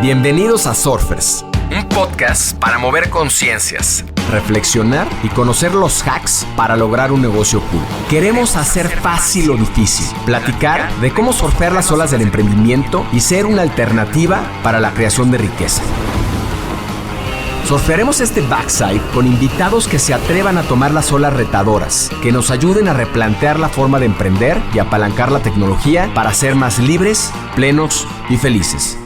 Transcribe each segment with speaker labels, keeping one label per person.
Speaker 1: Bienvenidos a Surfers, un podcast para mover conciencias, reflexionar y conocer los hacks para lograr un negocio cool. Queremos hacer fácil lo difícil, platicar de cómo surfear las olas del emprendimiento y ser una alternativa para la creación de riqueza. Surfearemos este backside con invitados que se atrevan a tomar las olas retadoras, que nos ayuden a replantear la forma de emprender y apalancar la tecnología para ser más libres, plenos y felices.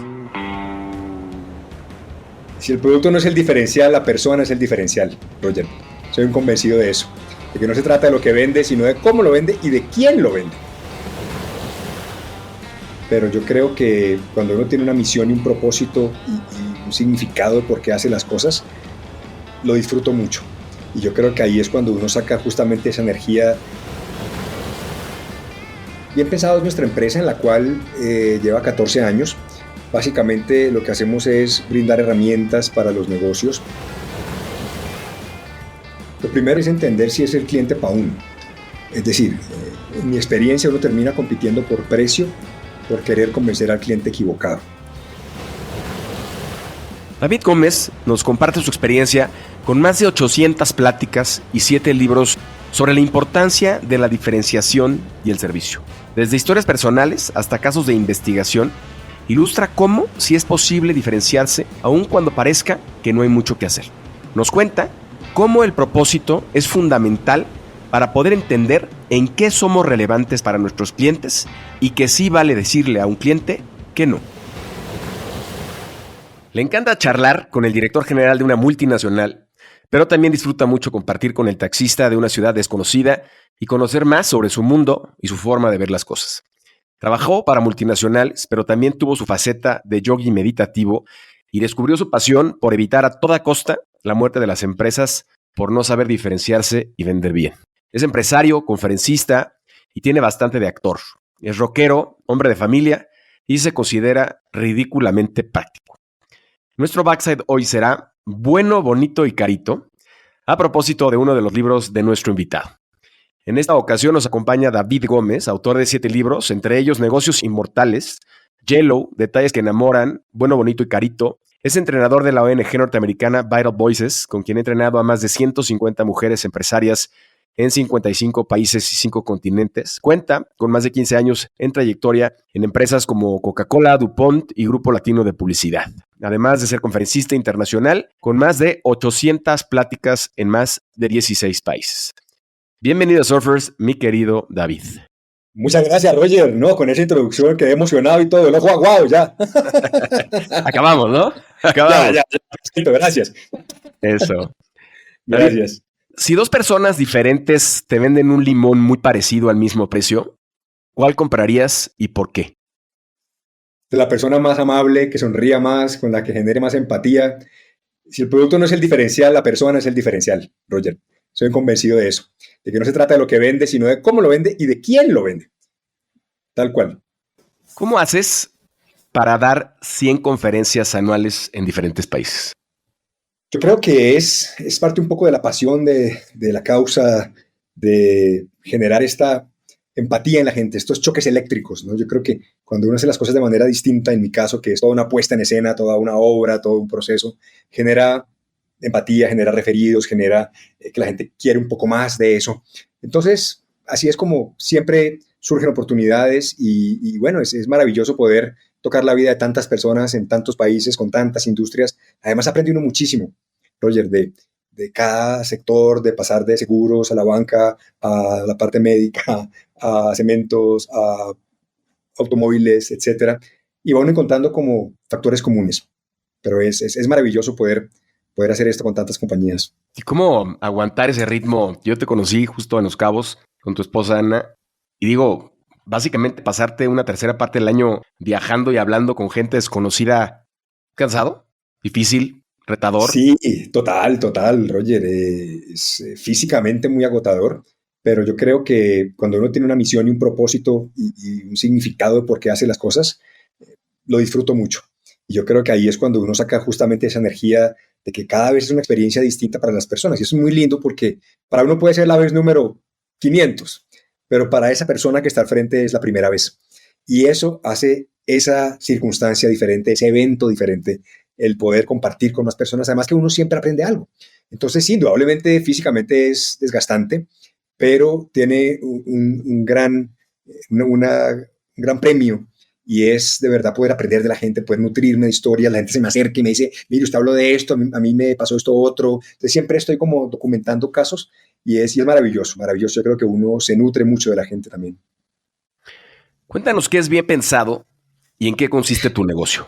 Speaker 2: Si el producto no es el diferencial, la persona es el diferencial, Roger. Soy un convencido de eso. De que no se trata de lo que vende, sino de cómo lo vende y de quién lo vende. Pero yo creo que cuando uno tiene una misión y un propósito y un significado de por qué hace las cosas, lo disfruto mucho. Y yo creo que ahí es cuando uno saca justamente esa energía. Bien Pensado es nuestra empresa en la cual lleva 14 años. Básicamente lo que hacemos es brindar herramientas para los negocios. Lo primero es entender si es el cliente para uno. Es decir, en mi experiencia uno termina compitiendo por precio, por querer convencer al cliente equivocado.
Speaker 3: David Gómez nos comparte su experiencia con más de 800 pláticas y 7 libros sobre la importancia de la diferenciación y el servicio. Desde historias personales hasta casos de investigación, ilustra cómo sí es posible diferenciarse aun cuando parezca que no hay mucho que hacer. Nos cuenta cómo el propósito es fundamental para poder entender en qué somos relevantes para nuestros clientes y que sí vale decirle a un cliente que no. Le encanta charlar con el director general de una multinacional, pero también disfruta mucho compartir con el taxista de una ciudad desconocida y conocer más sobre su mundo y su forma de ver las cosas. Trabajó para multinacionales, pero también tuvo su faceta de yogui meditativo y descubrió su pasión por evitar a toda costa la muerte de las empresas por no saber diferenciarse y vender bien. Es empresario, conferencista y tiene bastante de actor. Es rockero, hombre de familia y se considera ridículamente práctico. Nuestro backside hoy será Bueno, Bonito y Carito, a propósito de uno de los libros de nuestro invitado. En esta ocasión nos acompaña David Gómez, autor de 7 libros, entre ellos Negocios Inmortales, Yellow, Detalles que Enamoran, Bueno, Bonito y Carito. Es entrenador de la ONG norteamericana Vital Voices, con quien ha entrenado a más de 150 mujeres empresarias en 55 países y 5 continentes. Cuenta con más de 15 años en trayectoria en empresas como Coca-Cola, DuPont y Grupo Latino de Publicidad. Además de ser conferencista internacional con más de 800 pláticas en más de 16 países. Bienvenido a Surfers, mi querido David.
Speaker 2: Muchas gracias, Roger. No, con esa introducción quedé emocionado y todo. El ojo aguado ya.
Speaker 3: Acabamos, ¿no? Acabamos.
Speaker 2: Ya. Perfecto, gracias.
Speaker 3: Eso.
Speaker 2: Gracias.
Speaker 3: Si 2 personas diferentes te venden un limón muy parecido al mismo precio, ¿cuál comprarías y por qué?
Speaker 2: De la persona más amable, que sonría más, con la que genere más empatía. Si el producto no es el diferencial, la persona es el diferencial, Roger. Soy convencido de eso, de que no se trata de lo que vende, sino de cómo lo vende y de quién lo vende. Tal cual.
Speaker 3: ¿Cómo haces para dar 100 conferencias anuales en diferentes países?
Speaker 2: Yo creo que es parte un poco de la pasión de la causa, de generar esta empatía en la gente, estos choques eléctricos, ¿no? Yo creo que cuando uno hace las cosas de manera distinta, en mi caso, que es toda una puesta en escena, toda una obra, todo un proceso, genera empatía, genera referidos, genera que la gente quiere un poco más de eso. Entonces, así es como siempre surgen oportunidades y bueno, es maravilloso poder tocar la vida de tantas personas en tantos países, con tantas industrias. Además, aprende uno muchísimo, Roger, de cada sector, de pasar de seguros a la banca, a la parte médica, a cementos, a automóviles, etcétera. Y va uno encontrando como factores comunes. Pero es maravilloso poder hacer esto con tantas compañías.
Speaker 3: ¿Y cómo aguantar ese ritmo? Yo te conocí justo en Los Cabos con tu esposa Ana y digo, básicamente pasarte una tercera parte del año viajando y hablando con gente desconocida, ¿cansado? ¿Difícil? ¿Retador?
Speaker 2: Sí, total, Roger. Es físicamente muy agotador, pero yo creo que cuando uno tiene una misión y un propósito y un significado de por qué hace las cosas, lo disfruto mucho. Y yo creo que ahí es cuando uno saca justamente esa energía de que cada vez es una experiencia distinta para las personas. Y eso es muy lindo porque para uno puede ser la vez número 500, pero para esa persona que está al frente es la primera vez. Y eso hace esa circunstancia diferente, ese evento diferente, el poder compartir con más personas, además que uno siempre aprende algo. Entonces, sí, indudablemente físicamente es desgastante, pero tiene un gran premio y es de verdad poder aprender de la gente, poder nutrirme de historias, la gente se me acerca y me dice, mire, usted habló de esto, a mí me pasó esto otro. Entonces siempre estoy como documentando casos y es maravilloso, maravilloso. Yo creo que uno se nutre mucho de la gente también.
Speaker 3: Cuéntanos qué es Bien Pensado y en qué consiste tu negocio.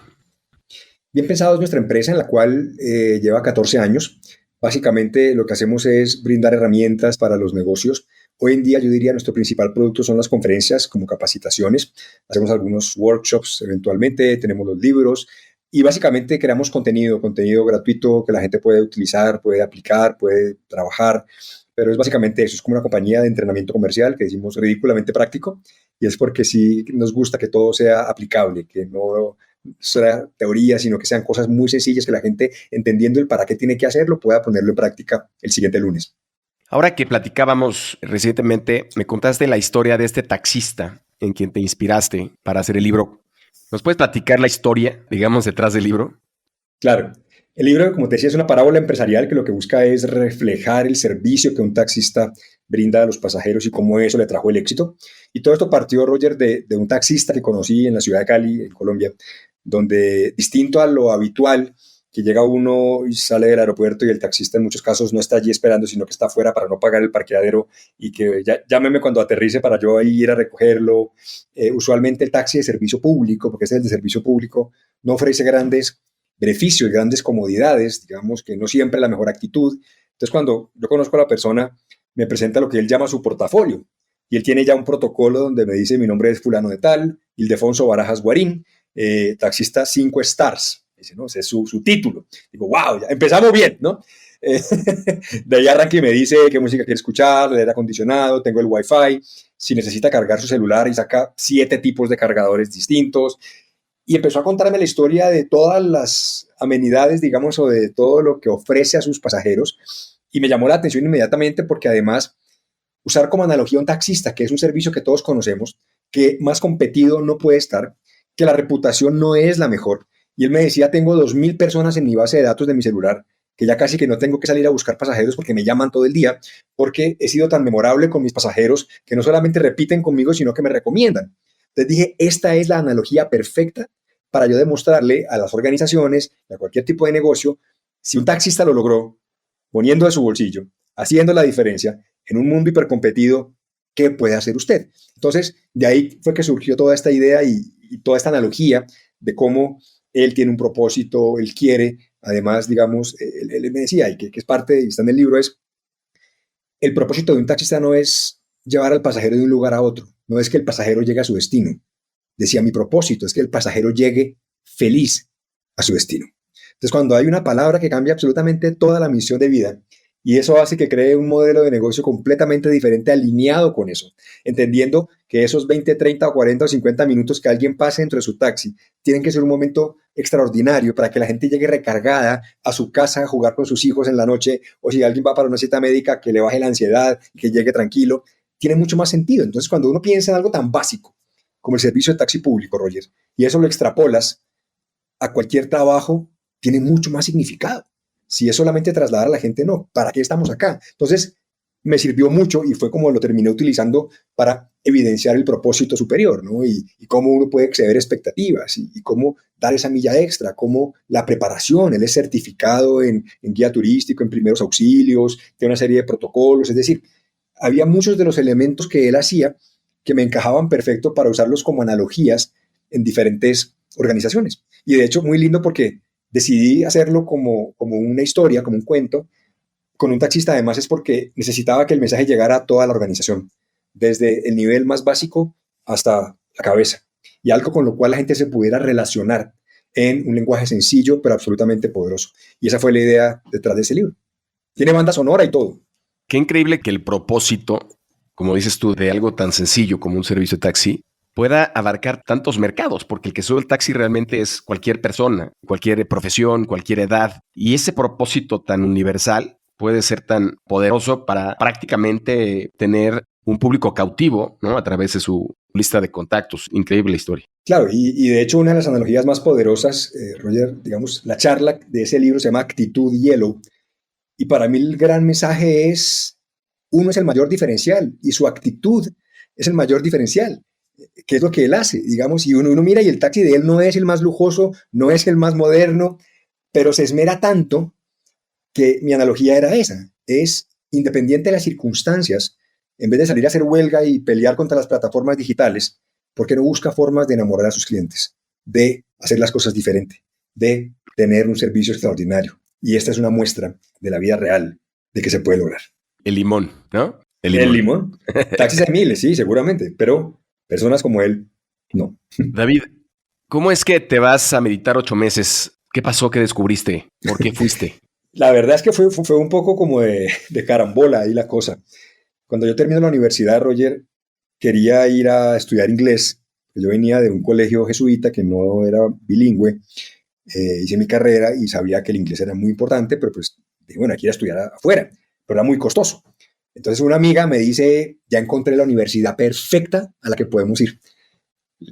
Speaker 2: Bien Pensado es nuestra empresa en la cual lleva 14 años. Básicamente lo que hacemos es brindar herramientas para los negocios. Hoy en día yo diría nuestro principal producto son las conferencias como capacitaciones. Hacemos algunos workshops eventualmente, tenemos los libros y básicamente creamos contenido gratuito que la gente puede utilizar, puede aplicar, puede trabajar. Pero es básicamente eso, es como una compañía de entrenamiento comercial que decimos ridículamente práctico y es porque sí nos gusta que todo sea aplicable, que no sea teoría, sino que sean cosas muy sencillas que la gente, entendiendo el para qué tiene que hacerlo, pueda ponerlo en práctica el siguiente lunes.
Speaker 3: Ahora que platicábamos recientemente, me contaste la historia de este taxista en quien te inspiraste para hacer el libro. ¿Nos puedes platicar la historia, digamos, detrás del libro?
Speaker 2: Claro. El libro, como te decía, es una parábola empresarial que lo que busca es reflejar el servicio que un taxista brinda a los pasajeros y cómo eso le trajo el éxito. Y todo esto partió, Roger, de un taxista que conocí en la ciudad de Cali, en Colombia, donde distinto a lo habitual, que llega uno y sale del aeropuerto y el taxista en muchos casos no está allí esperando, sino que está afuera para no pagar el parqueadero y que llámeme cuando aterrice para yo ahí ir a recogerlo. Usualmente el taxi de servicio público, porque este es el de servicio público, no ofrece grandes beneficios, grandes comodidades, digamos que no siempre la mejor actitud. Entonces cuando yo conozco a la persona, me presenta lo que él llama su portafolio y él tiene ya un protocolo donde me dice mi nombre es fulano de tal, Ildefonso Barajas Guarín, taxista 5 stars, dice, ¿no? Ese es su título. Digo, wow, ya empezamos bien, ¿no? De ahí arranca y me dice qué música quiere escuchar, el aire acondicionado, tengo el wifi, si necesita cargar su celular y saca 7 tipos de cargadores distintos. Y empezó a contarme la historia de todas las amenidades, digamos, o de todo lo que ofrece a sus pasajeros. Y me llamó la atención inmediatamente porque además usar como analogía un taxista, que es un servicio que todos conocemos, que más competido no puede estar, que la reputación no es la mejor. Y él me decía, tengo 2.000 personas en mi base de datos de mi celular, que ya casi que no tengo que salir a buscar pasajeros porque me llaman todo el día, porque he sido tan memorable con mis pasajeros que no solamente repiten conmigo, sino que me recomiendan. Entonces dije, esta es la analogía perfecta para yo demostrarle a las organizaciones, a cualquier tipo de negocio, si un taxista lo logró, poniendo de su bolsillo, haciendo la diferencia en un mundo hipercompetido, ¿qué puede hacer usted? Entonces, de ahí fue que surgió toda esta idea y toda esta analogía de cómo él tiene un propósito, él quiere, además, digamos, él me decía, y que es parte, y está en el libro, es el propósito de un taxista no es llevar al pasajero de un lugar a otro, no es que el pasajero llegue a su destino. Decía, mi propósito es que el pasajero llegue feliz a su destino. Entonces, cuando hay una palabra que cambia absolutamente toda la misión de vida, y eso hace que cree un modelo de negocio completamente diferente, alineado con eso, entendiendo que esos 20, 30, 40 o 50 minutos que alguien pase dentro de su taxi tienen que ser un momento extraordinario para que la gente llegue recargada a su casa a jugar con sus hijos en la noche, o si alguien va para una cita médica, que le baje la ansiedad, que llegue tranquilo, tiene mucho más sentido. Entonces, cuando uno piensa en algo tan básico como el servicio de taxi público, Roger, y eso lo extrapolas a cualquier trabajo, tiene mucho más significado. Si es solamente trasladar a la gente, no. ¿Para qué estamos acá? Entonces, me sirvió mucho y fue como lo terminé utilizando para evidenciar el propósito superior, ¿no? Y cómo uno puede exceder expectativas y cómo dar esa milla extra, cómo la preparación, él es certificado en guía turístico, en primeros auxilios, tiene una serie de protocolos, es decir, había muchos de los elementos que él hacía que me encajaban perfecto para usarlos como analogías en diferentes organizaciones. Y de hecho, muy lindo porque decidí hacerlo como una historia, como un cuento, con un taxista además es porque necesitaba que el mensaje llegara a toda la organización, desde el nivel más básico hasta la cabeza, y algo con lo cual la gente se pudiera relacionar en un lenguaje sencillo, pero absolutamente poderoso. Y esa fue la idea detrás de ese libro. Tiene banda sonora y todo.
Speaker 3: Qué increíble que el propósito, como dices tú, de algo tan sencillo como un servicio de taxi, pueda abarcar tantos mercados, porque el que sube el taxi realmente es cualquier persona, cualquier profesión, cualquier edad. Y ese propósito tan universal puede ser tan poderoso para prácticamente tener un público cautivo, ¿no? A través de su lista de contactos. Increíble historia.
Speaker 2: Claro, y de hecho una de las analogías más poderosas, Roger, digamos, la charla de ese libro se llama Actitud Yellow, y para mí el gran mensaje es, uno es el mayor diferencial y su actitud es el mayor diferencial, que es lo que él hace, digamos, y uno mira y el taxi de él no es el más lujoso, no es el más moderno, pero se esmera tanto que mi analogía era esa, es independiente de las circunstancias, en vez de salir a hacer huelga y pelear contra las plataformas digitales, ¿por qué no busca formas de enamorar a sus clientes, de hacer las cosas diferente, de tener un servicio extraordinario? Y esta es una muestra de la vida real de que se puede lograr.
Speaker 3: El limón, ¿no?
Speaker 2: El limón. Taxis hay miles, sí, seguramente, pero personas como él, no.
Speaker 3: David, ¿cómo es que te vas a meditar 8 meses? ¿Qué pasó? ¿Qué descubriste? ¿Por qué fuiste?
Speaker 2: La verdad es que fue un poco como de carambola ahí la cosa. Cuando yo terminé la universidad, Roger, quería ir a estudiar inglés. Yo venía de un colegio jesuita que no era bilingüe. Hice mi carrera y sabía que el inglés era muy importante, pero pues dije, bueno, aquí ir a estudiar afuera, pero era muy costoso. Entonces una amiga me dice, ya encontré la universidad perfecta a la que podemos ir.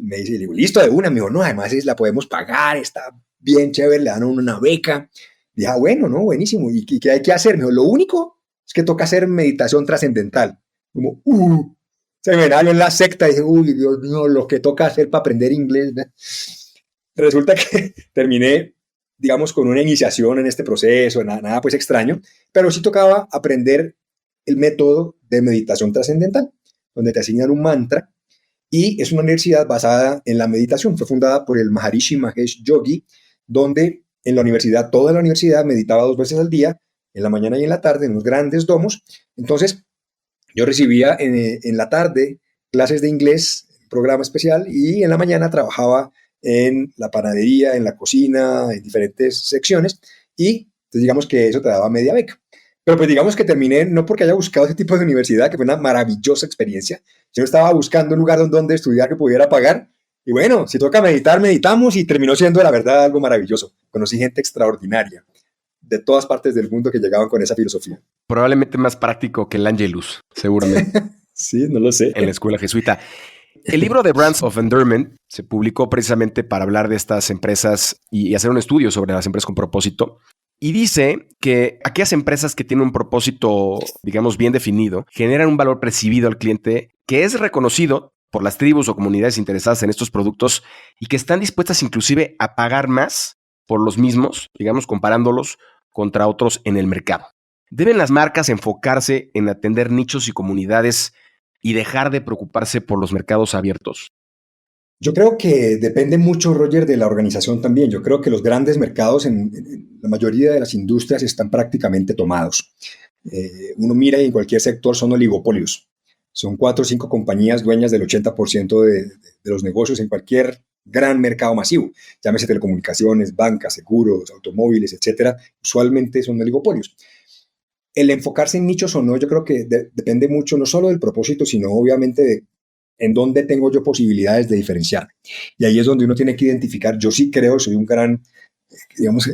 Speaker 2: Me dice, le digo, listo, de una. Me dijo, no, además la podemos pagar, está bien chévere, le dan a uno una beca. Dije, bueno, no, buenísimo. ¿Y qué hay que hacer? Me dijo, lo único es que toca hacer meditación trascendental. Como, se me da en la secta y dije, uy, Dios mío, lo que toca hacer para aprender inglés, ¿no? Resulta que terminé, digamos, con una iniciación en este proceso, nada pues extraño, pero sí tocaba aprender el método de meditación trascendental, donde te asignan un mantra, y es una universidad basada en la meditación. Fue fundada por el Maharishi Mahesh Yogi, donde en la universidad, toda la universidad meditaba 2 veces al día, en la mañana y en la tarde, en unos grandes domos. Entonces, yo recibía en la tarde clases de inglés, programa especial, y en la mañana trabajaba en la panadería, en la cocina, en diferentes secciones, y entonces digamos que eso te daba media beca. Pero pues digamos que terminé no porque haya buscado ese tipo de universidad, que fue una maravillosa experiencia, sino estaba buscando un lugar donde estudiar que pudiera pagar, y bueno, si toca meditar, meditamos, y terminó siendo la verdad algo maravilloso. Conocí gente extraordinaria de todas partes del mundo que llegaban con esa filosofía.
Speaker 3: Probablemente más práctico que el Angelus, seguramente.
Speaker 2: Sí, no lo sé.
Speaker 3: En la escuela jesuita. El libro de Brands of Endearment se publicó precisamente para hablar de estas empresas y hacer un estudio sobre las empresas con propósito. Y dice que aquellas empresas que tienen un propósito, digamos, bien definido, generan un valor percibido al cliente que es reconocido por las tribus o comunidades interesadas en estos productos y que están dispuestas inclusive a pagar más por los mismos, digamos, comparándolos contra otros en el mercado. ¿Deben las marcas enfocarse en atender nichos y comunidades y dejar de preocuparse por los mercados abiertos?
Speaker 2: Yo creo que depende mucho, Roger, de la organización también. Yo creo que los grandes mercados en la mayoría de las industrias están prácticamente tomados. Uno mira y en cualquier sector son oligopolios. Son 4 o 5 compañías dueñas del 80% de los negocios en cualquier gran mercado masivo. Llámese telecomunicaciones, bancas, seguros, automóviles, etcétera. Usualmente son oligopolios. El enfocarse en nichos o no, yo creo que depende mucho no solo del propósito, sino obviamente de en dónde tengo yo posibilidades de diferenciar. Y ahí es donde uno tiene que identificar. Yo sí creo, soy un gran, digamos,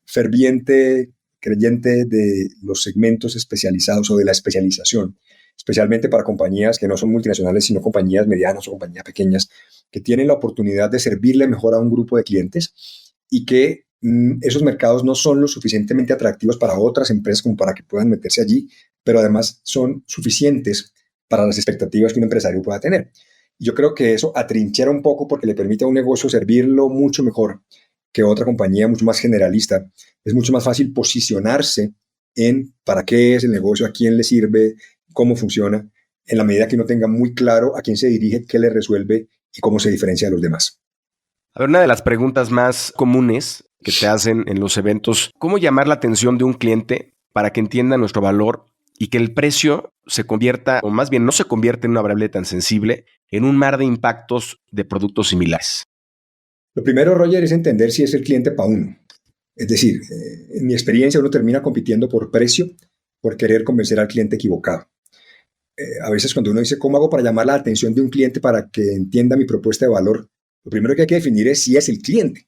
Speaker 2: ferviente creyente de los segmentos especializados o de la especialización, especialmente para compañías que no son multinacionales, sino compañías medianas o compañías pequeñas, que tienen la oportunidad de servirle mejor a un grupo de clientes y que esos mercados no son lo suficientemente atractivos para otras empresas como para que puedan meterse allí, pero además son suficientes para las expectativas que un empresario pueda tener. Yo creo que eso atrinchera un poco porque le permite a un negocio servirlo mucho mejor que otra compañía mucho más generalista. Es mucho más fácil posicionarse en para qué es el negocio, a quién le sirve, cómo funciona, en la medida que uno tenga muy claro a quién se dirige, qué le resuelve y cómo se diferencia de los demás.
Speaker 3: A ver, una de las preguntas más comunes que te hacen en los eventos, ¿cómo llamar la atención de un cliente para que entienda nuestro valor y que el precio se convierta, o más bien no se convierta en una variable tan sensible, en un mar de impactos de productos similares?
Speaker 2: Lo primero, Roger, es entender si es el cliente para uno. Es decir, en mi experiencia uno termina compitiendo por precio, por querer convencer al cliente equivocado. A veces cuando uno dice, ¿cómo hago para llamar la atención de un cliente para que entienda mi propuesta de valor? Lo primero que hay que definir es si es el cliente,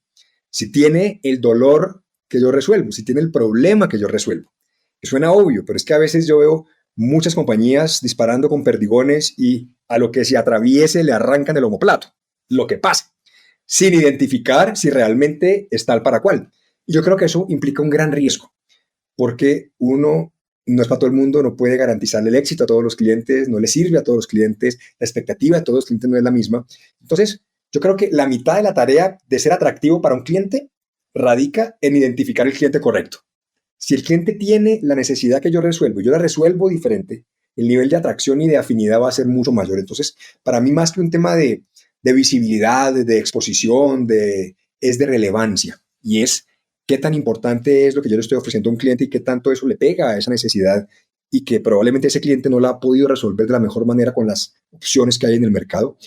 Speaker 2: si tiene el dolor que yo resuelvo, si tiene el problema que yo resuelvo. Suena obvio, pero es que a veces yo veo muchas compañías disparando con perdigones y a lo que se atraviese le arrancan el omoplato, lo que pasa, sin identificar si realmente es tal para cual. Y yo creo que eso implica un gran riesgo, porque uno no es para todo el mundo, no puede garantizarle el éxito a todos los clientes, no le sirve a todos los clientes, la expectativa de todos los clientes no es la misma. Entonces, yo creo que la mitad de la tarea de ser atractivo para un cliente radica en identificar el cliente correcto. Si el cliente tiene la necesidad que yo resuelvo, yo la resuelvo diferente, el nivel de atracción y de afinidad va a ser mucho mayor. Entonces, para mí, más que un tema de visibilidad, de exposición, es de relevancia. Y es qué tan importante es lo que yo le estoy ofreciendo a un cliente y qué tanto eso le pega a esa necesidad y que probablemente ese cliente no la ha podido resolver de la mejor manera con las opciones que hay en el mercado.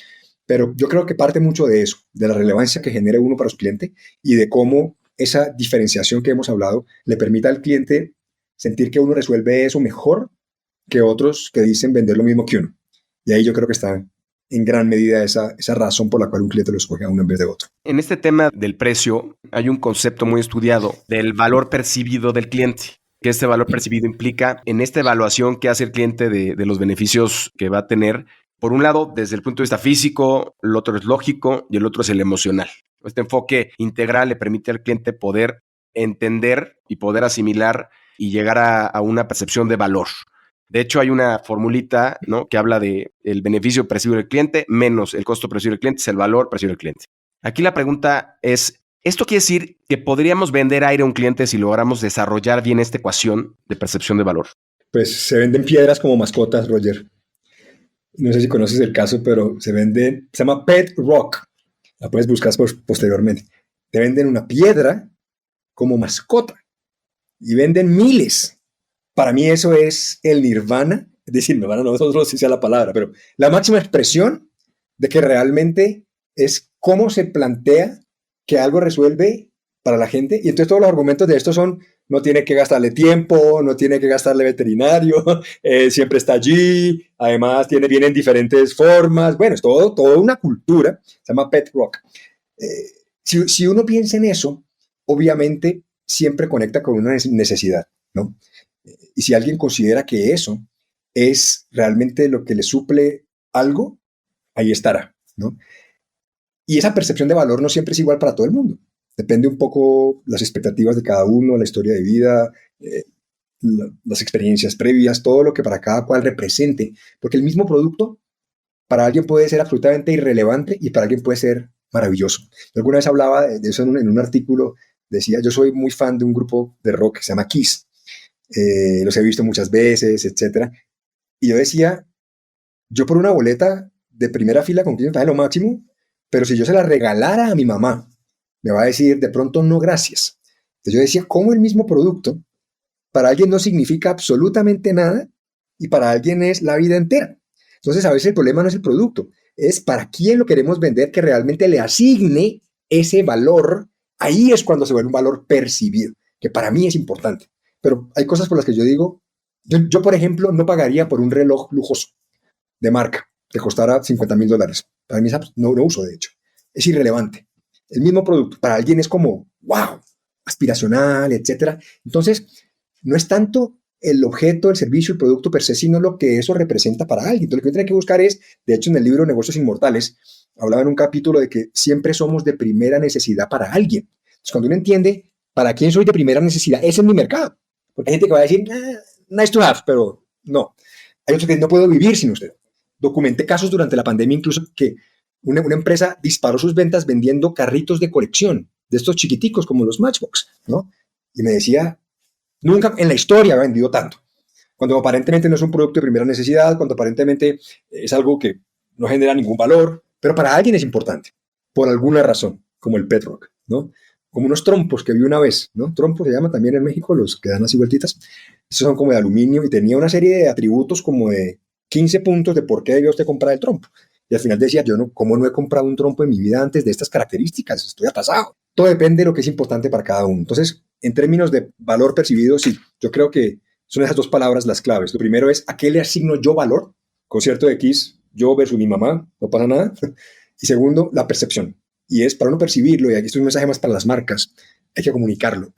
Speaker 2: Pero yo creo que parte mucho de eso, de la relevancia que genera uno para su cliente y de cómo esa diferenciación que hemos hablado le permite al cliente sentir que uno resuelve eso mejor que otros que dicen vender lo mismo que uno. Y ahí yo creo que está en gran medida esa razón por la cual un cliente lo escoge a uno en vez de otro.
Speaker 3: En este tema del precio hay un concepto muy estudiado del valor percibido del cliente, que este valor percibido implica en esta evaluación que hace el cliente de los beneficios que va a tener. Por un lado, desde el punto de vista físico, el otro es lógico y el otro es el emocional. Este enfoque integral le permite al cliente poder entender y poder asimilar y llegar a una percepción de valor. De hecho, hay una formulita, ¿no?, que habla de el beneficio percibido del cliente menos el costo percibido del cliente es el valor percibido del cliente. Aquí la pregunta es, ¿esto quiere decir que podríamos vender aire a un cliente si logramos desarrollar bien esta ecuación de percepción de valor?
Speaker 2: Pues se venden piedras como mascotas, Roger. No sé si conoces el caso, pero se llama Pet Rock. La puedes buscar posteriormente. Te venden una piedra como mascota y venden miles. Para mí eso es el nirvana, es decir, nirvana no solo si sea la palabra, pero la máxima expresión de que realmente es cómo se plantea que algo resuelve para la gente. Y entonces todos los argumentos de esto son, no tiene que gastarle tiempo, no tiene que gastarle veterinario, siempre está allí, además viene en diferentes formas. Bueno, es toda una cultura, se llama Pet Rock. Si uno piensa en eso, obviamente siempre conecta con una necesidad, ¿no? Y si alguien considera que eso es realmente lo que le suple algo, ahí estará, ¿no? Y esa percepción de valor no siempre es igual para todo el mundo. Depende un poco las expectativas de cada uno, la historia de vida, las experiencias previas, todo lo que para cada cual represente. Porque el mismo producto para alguien puede ser absolutamente irrelevante y para alguien puede ser maravilloso. Yo alguna vez hablaba de eso en un artículo, decía, yo soy muy fan de un grupo de rock que se llama Kiss. Los he visto muchas veces, etc. Y yo decía, yo por una boleta de primera fila con Kiss me parece lo máximo, pero si yo se la regalara a mi mamá, me va a decir de pronto no gracias. Entonces yo decía, ¿cómo el mismo producto para alguien no significa absolutamente nada y para alguien es la vida entera? Entonces a veces el problema no es el producto, es para quién lo queremos vender que realmente le asigne ese valor. Ahí es cuando se vuelve un valor percibido, que para mí es importante. Pero hay cosas por las que yo digo, yo por ejemplo no pagaría por un reloj lujoso de marca que costara $50,000. Para mí no uso, de hecho. Es irrelevante. El mismo producto para alguien es como, wow, aspiracional, etc. Entonces, no es tanto el objeto, el servicio, el producto per se, sino lo que eso representa para alguien. Entonces, lo que uno tiene que buscar es, de hecho, en el libro Negocios Inmortales, hablaba en un capítulo de que siempre somos de primera necesidad para alguien. Entonces, cuando uno entiende para quién soy de primera necesidad, ese es mi mercado. Porque hay gente que va a decir, nice to have, pero no. Hay otros que no puedo vivir sin usted. Documenté casos durante la pandemia incluso que una empresa disparó sus ventas vendiendo carritos de colección, de estos chiquiticos como los Matchbox, ¿no? Y me decía, nunca en la historia ha vendido tanto. Cuando aparentemente no es un producto de primera necesidad, cuando aparentemente es algo que no genera ningún valor, pero para alguien es importante, por alguna razón, como el Pet Rock, ¿no? Como unos trompos que vi una vez, ¿no? Trompos se llama también en México, los que dan así vueltitas. Estos son como de aluminio y tenía una serie de atributos como de 15 puntos de por qué debió usted comprar el trompo. Y al final decía, ¿cómo no he comprado un trompo en mi vida antes de estas características? Estoy atrasado. Todo depende de lo que es importante para cada uno. Entonces, en términos de valor percibido, sí, yo creo que son esas dos palabras las claves. Lo primero es, ¿a qué le asigno yo valor? Concierto de Kiss, yo versus mi mamá, no pasa nada. Y segundo, la percepción. Y es para uno percibirlo, y aquí esto es un mensaje más para las marcas, hay que comunicarlo,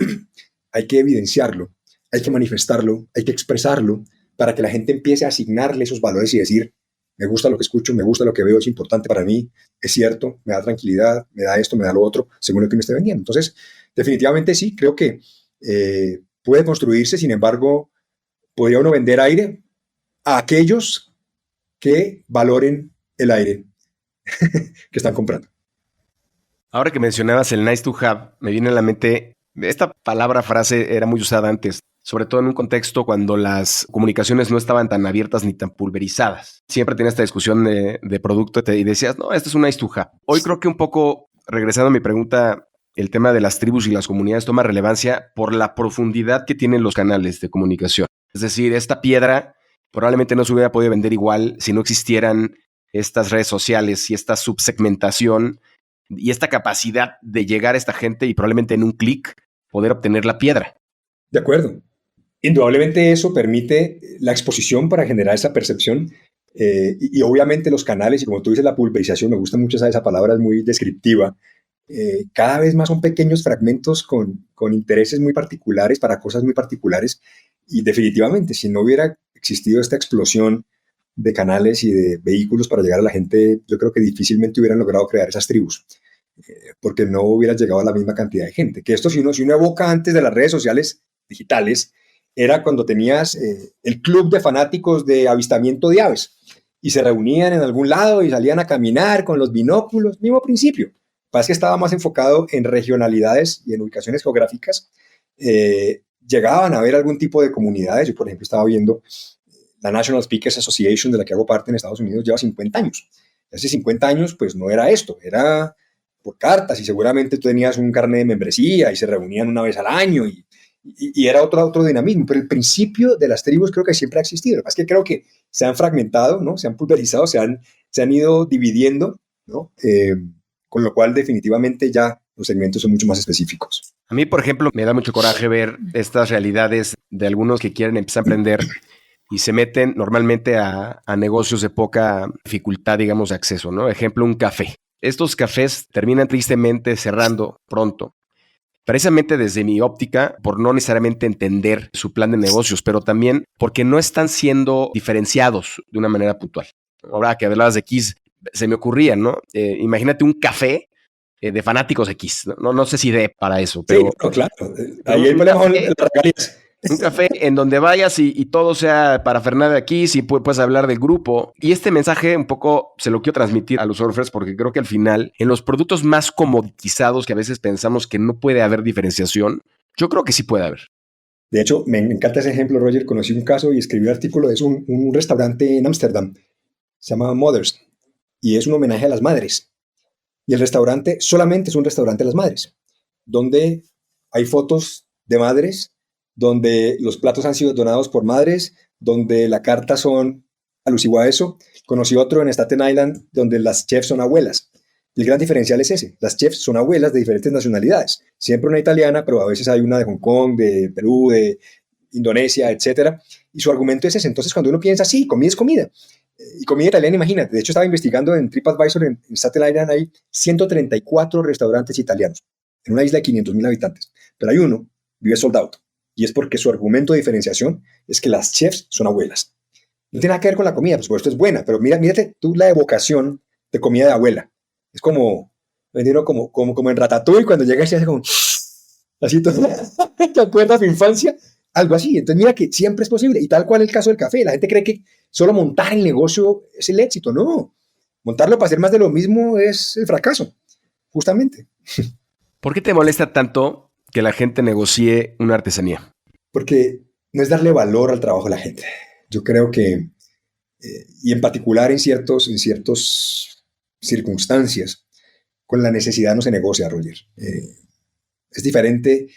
Speaker 2: hay que evidenciarlo, hay que manifestarlo, hay que expresarlo, para que la gente empiece a asignarle esos valores y decir, me gusta lo que escucho, me gusta lo que veo, es importante para mí, es cierto, me da tranquilidad, me da esto, me da lo otro, según lo que me esté vendiendo. Entonces, definitivamente sí, creo que puede construirse, sin embargo, podría uno vender aire a aquellos que valoren el aire que están comprando.
Speaker 3: Ahora que mencionabas el nice to have, me viene a la mente, esta palabra, frase era muy usada antes, sobre todo en un contexto cuando las comunicaciones no estaban tan abiertas ni tan pulverizadas. Siempre tenía esta discusión de producto y decías, no, esto es un nice to have. Hoy creo que un poco, regresando a mi pregunta, el tema de las tribus y las comunidades toma relevancia por la profundidad que tienen los canales de comunicación. Es decir, esta piedra probablemente no se hubiera podido vender igual si no existieran estas redes sociales y esta subsegmentación y esta capacidad de llegar a esta gente y probablemente en un clic poder obtener la piedra.
Speaker 2: De acuerdo. Indudablemente eso permite la exposición para generar esa percepción y obviamente los canales, y como tú dices, la pulverización, me gusta mucho esa palabra, es muy descriptiva. Cada vez más son pequeños fragmentos con intereses muy particulares para cosas muy particulares y definitivamente si no hubiera existido esta explosión de canales y de vehículos para llegar a la gente, yo creo que difícilmente hubieran logrado crear esas tribus, porque no hubieran llegado a la misma cantidad de gente. Que esto, si uno evoca antes de las redes sociales digitales, era cuando tenías el club de fanáticos de avistamiento de aves y se reunían en algún lado y salían a caminar con los binóculos, mismo principio. Pasa que estaba más enfocado en regionalidades y en ubicaciones geográficas. Llegaban a haber algún tipo de comunidades. Yo, por ejemplo, estaba viendo la National Speakers Association, de la que hago parte en Estados Unidos, lleva 50 años. Hace 50 años, pues no era esto, era por cartas y seguramente tú tenías un carnet de membresía y se reunían una vez al año y era otro dinamismo. Pero el principio de las tribus creo que siempre ha existido. Lo que pasa es que creo que se han fragmentado, ¿no? Se han pulverizado, se han ido dividiendo, ¿no? Con lo cual definitivamente ya los segmentos son mucho más específicos.
Speaker 3: A mí, por ejemplo, me da mucho coraje ver estas realidades de algunos que quieren empezar a emprender y se meten normalmente a negocios de poca dificultad, digamos, de acceso, ¿no? Ejemplo, un café. Estos cafés terminan tristemente cerrando pronto, precisamente desde mi óptica, por no necesariamente entender su plan de negocios, pero también porque no están siendo diferenciados de una manera puntual. Ahora que hablabas de Kiss, se me ocurría, ¿no? Imagínate un café de fanáticos X. No sé si dé para eso, pero...
Speaker 2: Sí, no, claro. Ahí el problema son las regalías.
Speaker 3: Un café en donde vayas y todo sea para Fernández aquí, si puedes hablar del grupo. Y este mensaje un poco se lo quiero transmitir a los surfers porque creo que al final, en los productos más comoditizados que a veces pensamos que no puede haber diferenciación, yo creo que sí puede haber.
Speaker 2: De hecho, me encanta ese ejemplo, Roger. Conocí un caso y escribí un artículo de eso, un restaurante en Ámsterdam. Se llama Mothers y es un homenaje a las madres. Y el restaurante solamente es un restaurante de las madres, donde hay fotos de madres, donde los platos han sido donados por madres, donde la carta son alusivo a eso. Conocí otro en Staten Island, donde las chefs son abuelas. Y el gran diferencial es ese, las chefs son abuelas de diferentes nacionalidades. Siempre una italiana, pero a veces hay una de Hong Kong, de Perú, de Indonesia, etc. Y su argumento es ese. Entonces, cuando uno piensa, sí, comida es comida. Y comida italiana, imagínate. De hecho, estaba investigando en TripAdvisor, en Staten Island hay 134 restaurantes italianos, en una isla de 500,000 habitantes. Pero hay uno, vive sold out. Y es porque su argumento de diferenciación es que las chefs son abuelas. No tiene nada que ver con la comida, por supuesto es buena, pero mírate tú la evocación de comida de abuela. Es como en Ratatouille, cuando llega y se hace como... Así todo. ¿Te acuerdas de tu infancia? Algo así. Entonces mira que siempre es posible. Y tal cual el caso del café. La gente cree que solo montar el negocio es el éxito. No. Montarlo para hacer más de lo mismo es el fracaso. Justamente.
Speaker 3: ¿Por qué te molesta tanto que la gente negocie una artesanía?
Speaker 2: Porque no es darle valor al trabajo de la gente. Yo creo que, y en particular en ciertas circunstancias, con la necesidad no se negocia, Roger. Es diferente.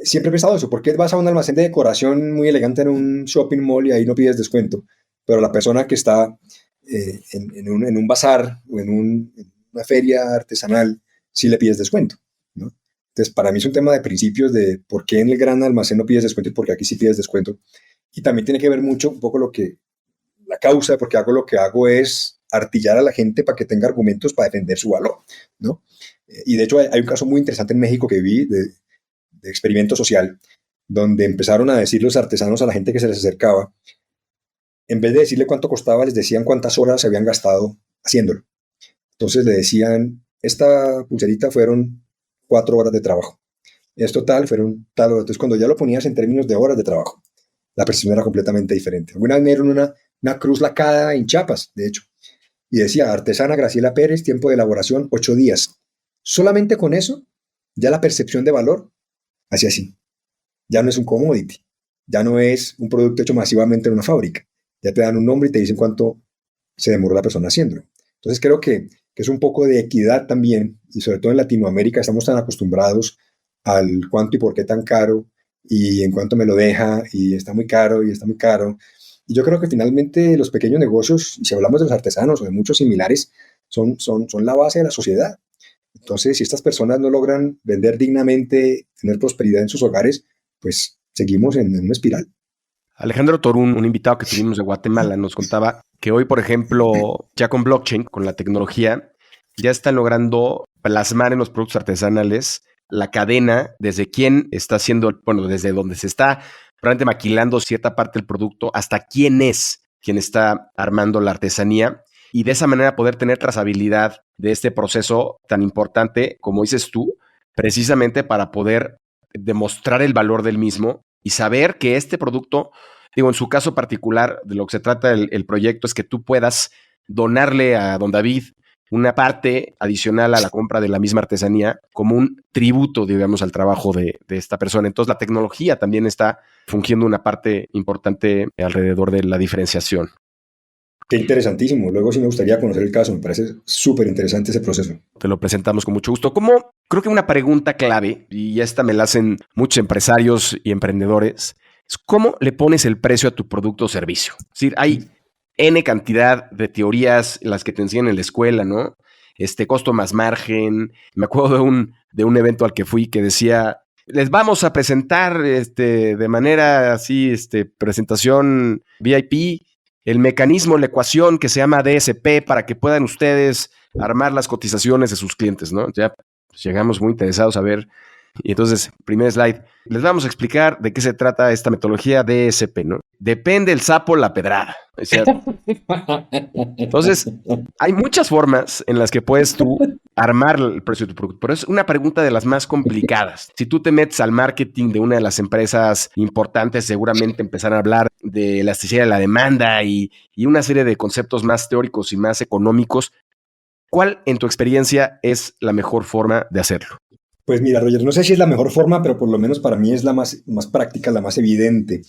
Speaker 2: Siempre he pensado eso. ¿Por qué vas a un almacén de decoración muy elegante en un shopping mall y ahí no pides descuento? Pero la persona que está en un bazar o en una feria artesanal sí le pides descuento, ¿no? Entonces, para mí es un tema de principios de por qué en el gran almacén no pides descuento y por qué aquí sí pides descuento. Y también tiene que ver mucho un poco la causa de por qué hago lo que hago es artillar a la gente para que tenga argumentos para defender su valor, ¿no? Y de hecho hay un caso muy interesante en México que vi de experimento social, donde empezaron a decir los artesanos a la gente que se les acercaba, en vez de decirle cuánto costaba, les decían cuántas horas se habían gastado haciéndolo. Entonces le decían, esta pulserita fueron 4 horas de trabajo. Esto tal, fueron tal hora. Entonces cuando ya lo ponías en términos de horas de trabajo, la percepción era completamente diferente. Alguna vez me dieron una cruz lacada en Chiapas, de hecho, y decía, artesana Graciela Pérez, tiempo de elaboración 8 días. Solamente con eso, ya la percepción de valor hacia así. Ya no es un commodity, ya no es un producto hecho masivamente en una fábrica. Ya te dan un nombre y te dicen cuánto se demoró la persona haciéndolo. Entonces creo que es un poco de equidad también, y sobre todo en Latinoamérica estamos tan acostumbrados al cuánto y por qué tan caro, y en cuánto me lo deja, y está muy caro, y está muy caro. Y yo creo que finalmente los pequeños negocios, y si hablamos de los artesanos o de muchos similares, son la base de la sociedad. Entonces, si estas personas no logran vender dignamente, tener prosperidad en sus hogares, pues seguimos en una espiral.
Speaker 3: Alejandro Torún, un invitado que tuvimos de Guatemala, nos contaba que hoy, por ejemplo, ya con blockchain, con la tecnología, ya están logrando plasmar en los productos artesanales la cadena desde quién está haciendo, bueno, desde donde se está probablemente maquilando cierta parte del producto hasta quién es quien está armando la artesanía, y de esa manera poder tener trazabilidad de este proceso tan importante, como dices tú, precisamente para poder demostrar el valor del mismo y saber que este producto, digo, en su caso particular, de lo que se trata el proyecto es que tú puedas donarle a don David una parte adicional a la compra de la misma artesanía como un tributo, digamos, al trabajo de esta persona. Entonces, la tecnología también está fungiendo una parte importante alrededor de la diferenciación.
Speaker 2: Qué interesantísimo. Luego sí me gustaría conocer el caso. Me parece súper interesante ese proceso.
Speaker 3: Te lo presentamos con mucho gusto. Como creo que una pregunta clave, y esta me la hacen muchos empresarios y emprendedores, es cómo le pones el precio a tu producto o servicio. Es decir, hay N cantidad de teorías en las que te enseñan en la escuela, ¿no? Costo más margen. Me acuerdo de un evento al que fui que decía, les vamos a presentar de manera así, presentación VIP, el mecanismo, la ecuación que se llama DSP para que puedan ustedes armar las cotizaciones de sus clientes, ¿no? Ya pues, llegamos muy interesados a ver. Y entonces, primer slide, les vamos a explicar de qué se trata esta metodología DSP, ¿no? Depende el sapo la pedrada. O sea, entonces, hay muchas formas en las que puedes tú armar el precio de tu producto, pero es una pregunta de las más complicadas. Si tú te metes al marketing de una de las empresas importantes, seguramente empezarán a hablar de elasticidad de la demanda y una serie de conceptos más teóricos y más económicos. ¿Cuál, en tu experiencia, es la mejor forma de hacerlo?
Speaker 2: Pues mira, Roger, no sé si es la mejor forma, pero por lo menos para mí es la más práctica, la más evidente,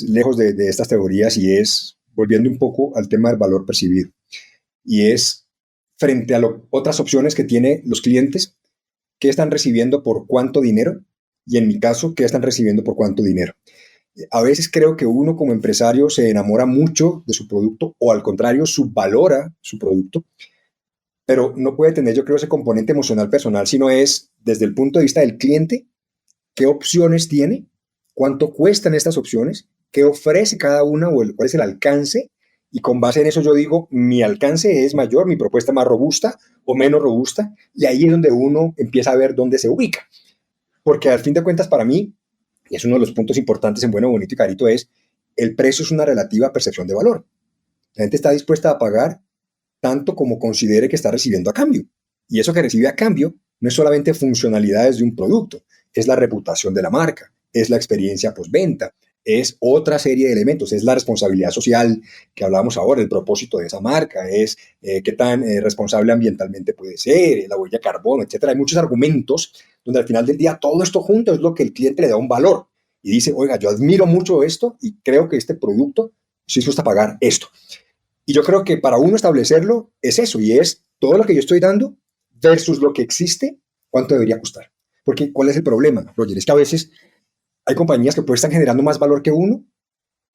Speaker 2: lejos de estas teorías, y es volviendo un poco al tema del valor percibido. Y es frente a otras opciones que tienen los clientes, qué están recibiendo por cuánto dinero, y en mi caso, qué están recibiendo por cuánto dinero. A veces creo que uno como empresario se enamora mucho de su producto, o al contrario, subvalora su producto, pero no puede tener, yo creo, ese componente emocional personal, sino es desde el punto de vista del cliente, qué opciones tiene, cuánto cuestan estas opciones, qué ofrece cada una, o cuál es el alcance, y con base en eso yo digo, mi alcance es mayor, mi propuesta más robusta o menos robusta, y ahí es donde uno empieza a ver dónde se ubica. Porque al fin de cuentas, para mí, y es uno de los puntos importantes en Bueno, Bonito y Carito, es el precio es una relativa percepción de valor. La gente está dispuesta a pagar tanto como considere que está recibiendo a cambio. Y eso que recibe a cambio no es solamente funcionalidades de un producto, es la reputación de la marca, es la experiencia postventa, es otra serie de elementos, es la responsabilidad social que hablábamos ahora, el propósito de esa marca, es qué tan responsable ambientalmente puede ser, la huella de carbono, etcétera. Hay muchos argumentos donde al final del día todo esto junto es lo que el cliente le da un valor y dice, oiga, yo admiro mucho esto y creo que este producto estoy dispuesto a pagar esto. Y yo creo que para uno establecerlo es eso, y es todo lo que yo estoy dando versus lo que existe, cuánto debería costar. Porque ¿cuál es el problema, Roger? Es que a veces hay compañías que pues están generando más valor que uno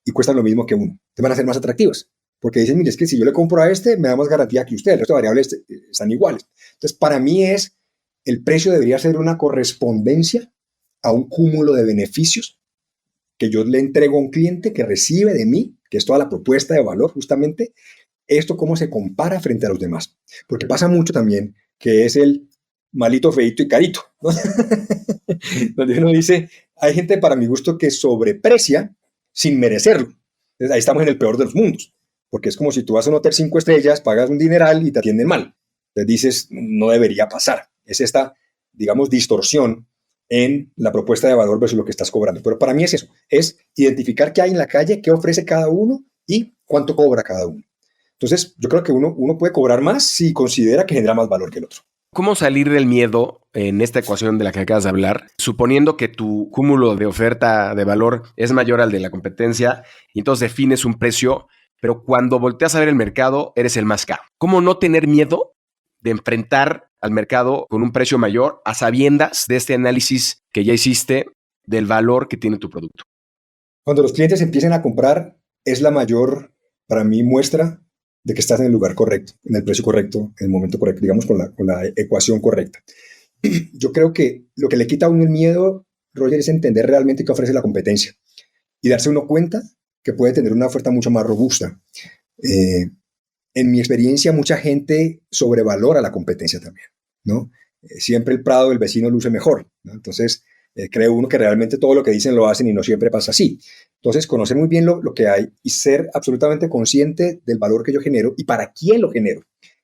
Speaker 2: y cuestan lo mismo que uno. Te van a ser más atractivas. Porque dicen, mire, es que si yo le compro a este, me da más garantía que usted. El resto de variables están iguales. Entonces, para mí el precio debería ser una correspondencia a un cúmulo de beneficios que yo le entrego a un cliente que recibe de mí, que es toda la propuesta de valor, justamente, esto cómo se compara frente a los demás. Porque pasa mucho también que es el malito, feito y carito, ¿no? Donde uno dice, hay gente para mi gusto que sobreprecia sin merecerlo. Entonces, ahí estamos en el peor de los mundos, porque es como si tú vas a un hotel 5 estrellas, pagas un dineral y te atienden mal. Entonces dices, no debería pasar. Es esta, digamos, distorsión en la propuesta de valor versus lo que estás cobrando. Pero para mí es eso, es identificar qué hay en la calle, qué ofrece cada uno y cuánto cobra cada uno. Entonces, yo creo que uno puede cobrar más si considera que genera más valor que el otro.
Speaker 3: ¿Cómo salir del miedo en esta ecuación de la que acabas de hablar, suponiendo que tu cúmulo de oferta de valor es mayor al de la competencia y entonces defines un precio, pero cuando volteas a ver el mercado eres el más caro? ¿Cómo no tener miedo de enfrentar al mercado con un precio mayor a sabiendas de este análisis que ya hiciste del valor que tiene tu producto?
Speaker 2: Cuando los clientes empiecen a comprar, es la mayor, para mí, muestra de que estás en el lugar correcto, en el precio correcto, en el momento correcto, digamos, con la ecuación correcta. Yo creo que lo que le quita a uno el miedo, Roger, es entender realmente qué ofrece la competencia y darse uno cuenta que puede tener una oferta mucho más robusta. En mi experiencia, mucha gente sobrevalora la competencia también, ¿no? Siempre el prado del vecino luce mejor, ¿no? Entonces, cree uno que realmente todo lo que dicen lo hacen y no siempre pasa así. Entonces, conocer muy bien lo que hay y ser absolutamente consciente del valor que yo genero y para quién lo genero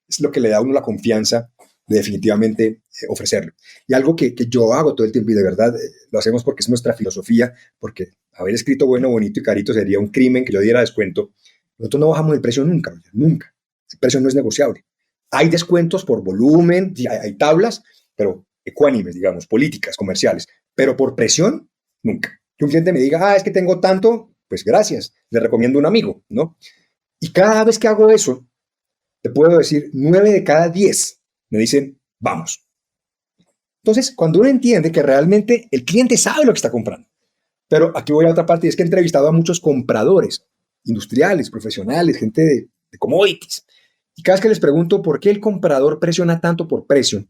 Speaker 2: es lo que le da a uno la confianza de definitivamente ofrecerlo. Y algo que yo hago todo el tiempo y de verdad lo hacemos porque es nuestra filosofía, porque haber escrito bueno, bonito y carito sería un crimen que yo diera descuento. Nosotros no bajamos el precio nunca, nunca. El precio no es negociable. Hay descuentos por volumen, hay tablas, pero ecuánimes, digamos, políticas, comerciales, pero por presión, nunca. Que un cliente me diga, es que tengo tanto, pues gracias, le recomiendo un amigo, ¿no? Y cada vez que hago eso, te puedo decir, 9 de cada 10 me dicen, vamos. Entonces, cuando uno entiende que realmente el cliente sabe lo que está comprando, pero aquí voy a otra parte, y es que he entrevistado a muchos compradores, industriales, profesionales, gente de commodities, y cada vez que les pregunto por qué el comprador presiona tanto por precio,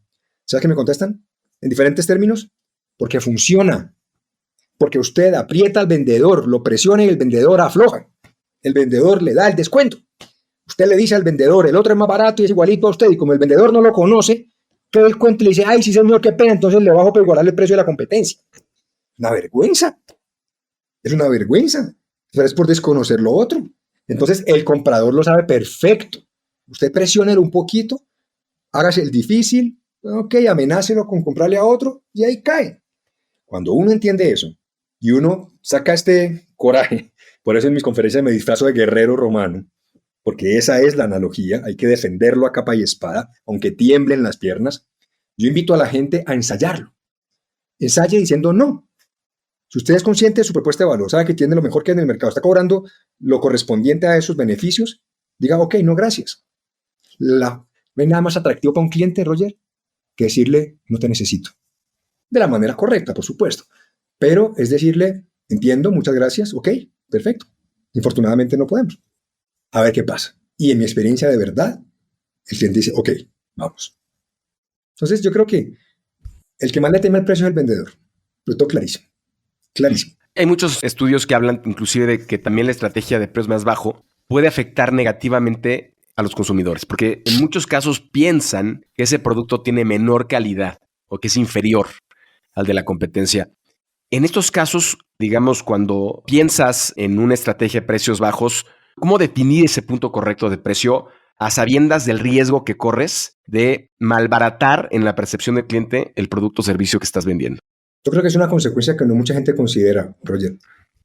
Speaker 2: ¿sabes qué me contestan? En diferentes términos, porque funciona. Porque usted aprieta al vendedor, lo presiona y el vendedor afloja. El vendedor le da el descuento. Usted le dice al vendedor, el otro es más barato y es igualito a usted. Y como el vendedor no lo conoce, que el cuento le dice, ay, sí señor, qué pena, entonces le bajo para igualarle el precio de la competencia. Una vergüenza. Es una vergüenza. Pero es por desconocer lo otro. Entonces el comprador lo sabe perfecto. Usted presiónelo un poquito, hágase el difícil, ok, amenácelo con comprarle a otro y ahí cae. Cuando uno entiende eso y uno saca este coraje, por eso en mis conferencias me disfrazo de guerrero romano, porque esa es la analogía, hay que defenderlo a capa y espada, aunque tiemblen las piernas. Yo invito a la gente a ensayarlo. Ensaye diciendo no. Si usted es consciente de su propuesta de valor, sabe que tiene lo mejor que hay en el mercado, está cobrando lo correspondiente a esos beneficios, diga, ok, no, gracias. No hay nada más atractivo para un cliente, Roger, que decirle, no te necesito. De la manera correcta, por supuesto. Pero es decirle, entiendo, muchas gracias, ok, perfecto. Infortunadamente no podemos. A ver qué pasa. Y en mi experiencia de verdad, el cliente dice, ok, vamos. Entonces yo creo que el que más le teme al precio es el vendedor. Lo tengo clarísimo. Clarísimo.
Speaker 3: Hay muchos estudios que hablan inclusive de que también la estrategia de precios más bajo puede afectar negativamente a los consumidores, porque en muchos casos piensan que ese producto tiene menor calidad o que es inferior al de la competencia. En estos casos, digamos, cuando piensas en una estrategia de precios bajos, ¿cómo definir ese punto correcto de precio a sabiendas del riesgo que corres de malbaratar en la percepción del cliente el producto o servicio que estás vendiendo?
Speaker 2: Yo creo que es una consecuencia que no mucha gente considera, Roger,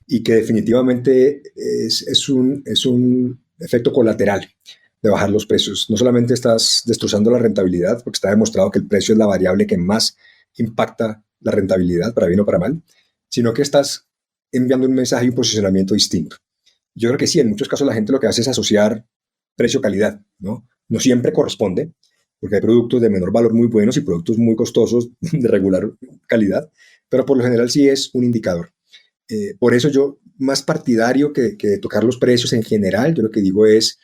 Speaker 2: y que definitivamente es un efecto colateral de bajar los precios. No solamente estás destrozando la rentabilidad, porque está demostrado que el precio es la variable que más impacta la rentabilidad, para bien o para mal, sino que estás enviando un mensaje y un posicionamiento distinto. Yo creo que sí, en muchos casos la gente lo que hace es asociar precio-calidad, ¿no? No siempre corresponde, porque hay productos de menor valor muy buenos y productos muy costosos de regular calidad, pero por lo general sí es un indicador. Por eso yo, más partidario que tocar los precios en general, yo lo que digo es,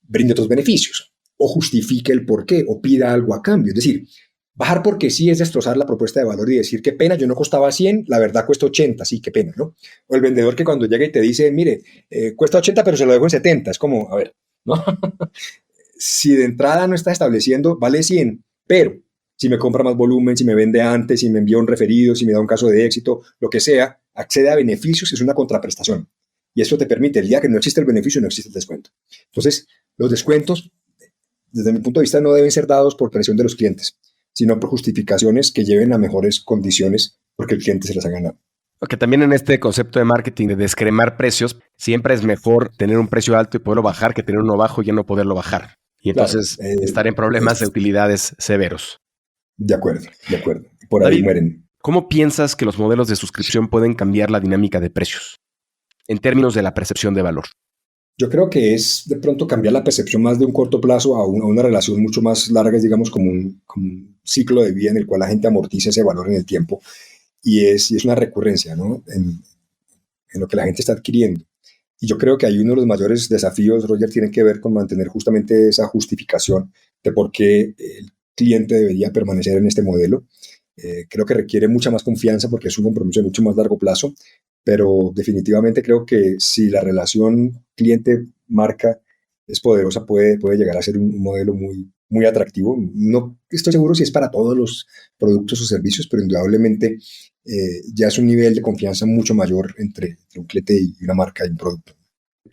Speaker 2: brinde otros beneficios, o justifique el por qué, o pida algo a cambio. Es decir, bajar porque sí es destrozar la propuesta de valor y decir, qué pena, yo no costaba 100, la verdad cuesta 80, sí, qué pena, ¿no? O el vendedor que cuando llega y te dice, mire, cuesta 80, pero se lo dejo en 70, es como, a ver, ¿no? Si de entrada no está estableciendo, vale 100, pero si me compra más volumen, si me vende antes, si me envía un referido, si me da un caso de éxito, lo que sea, accede a beneficios, es una contraprestación. y eso te permite, el día que no existe el beneficio, no existe el descuento. Entonces, los descuentos, desde mi punto de vista, no deben ser dados por presión de los clientes, sino por justificaciones que lleven a mejores condiciones porque el cliente se las ha ganado.
Speaker 3: Que también en este concepto de marketing, de descremar precios, siempre es mejor tener un precio alto y poderlo bajar que tener uno bajo y ya no poderlo bajar. Y entonces estar en problemas de utilidades severos.
Speaker 2: De acuerdo. Por ahí
Speaker 3: David,
Speaker 2: mueren.
Speaker 3: ¿cómo piensas que los modelos de suscripción pueden cambiar la dinámica de precios en términos de la percepción de valor?
Speaker 2: Yo creo que es de pronto cambiar la percepción más de un corto plazo a una relación mucho más larga, es digamos como un ciclo de vida en el cual la gente amortiza ese valor en el tiempo y es una recurrencia, ¿no? En lo que la gente está adquiriendo. Y yo creo que hay uno de los mayores desafíos, Roger, tiene que ver con mantener justamente esa justificación de por qué el cliente debería permanecer en este modelo. Creo que requiere mucha más confianza porque es un compromiso de mucho más largo plazo, pero definitivamente creo que si la relación cliente-marca es poderosa, puede llegar a ser un modelo muy, muy atractivo. No estoy seguro si es para todos los productos o servicios, pero indudablemente ya es un nivel de confianza mucho mayor entre un cliente y una marca y un producto.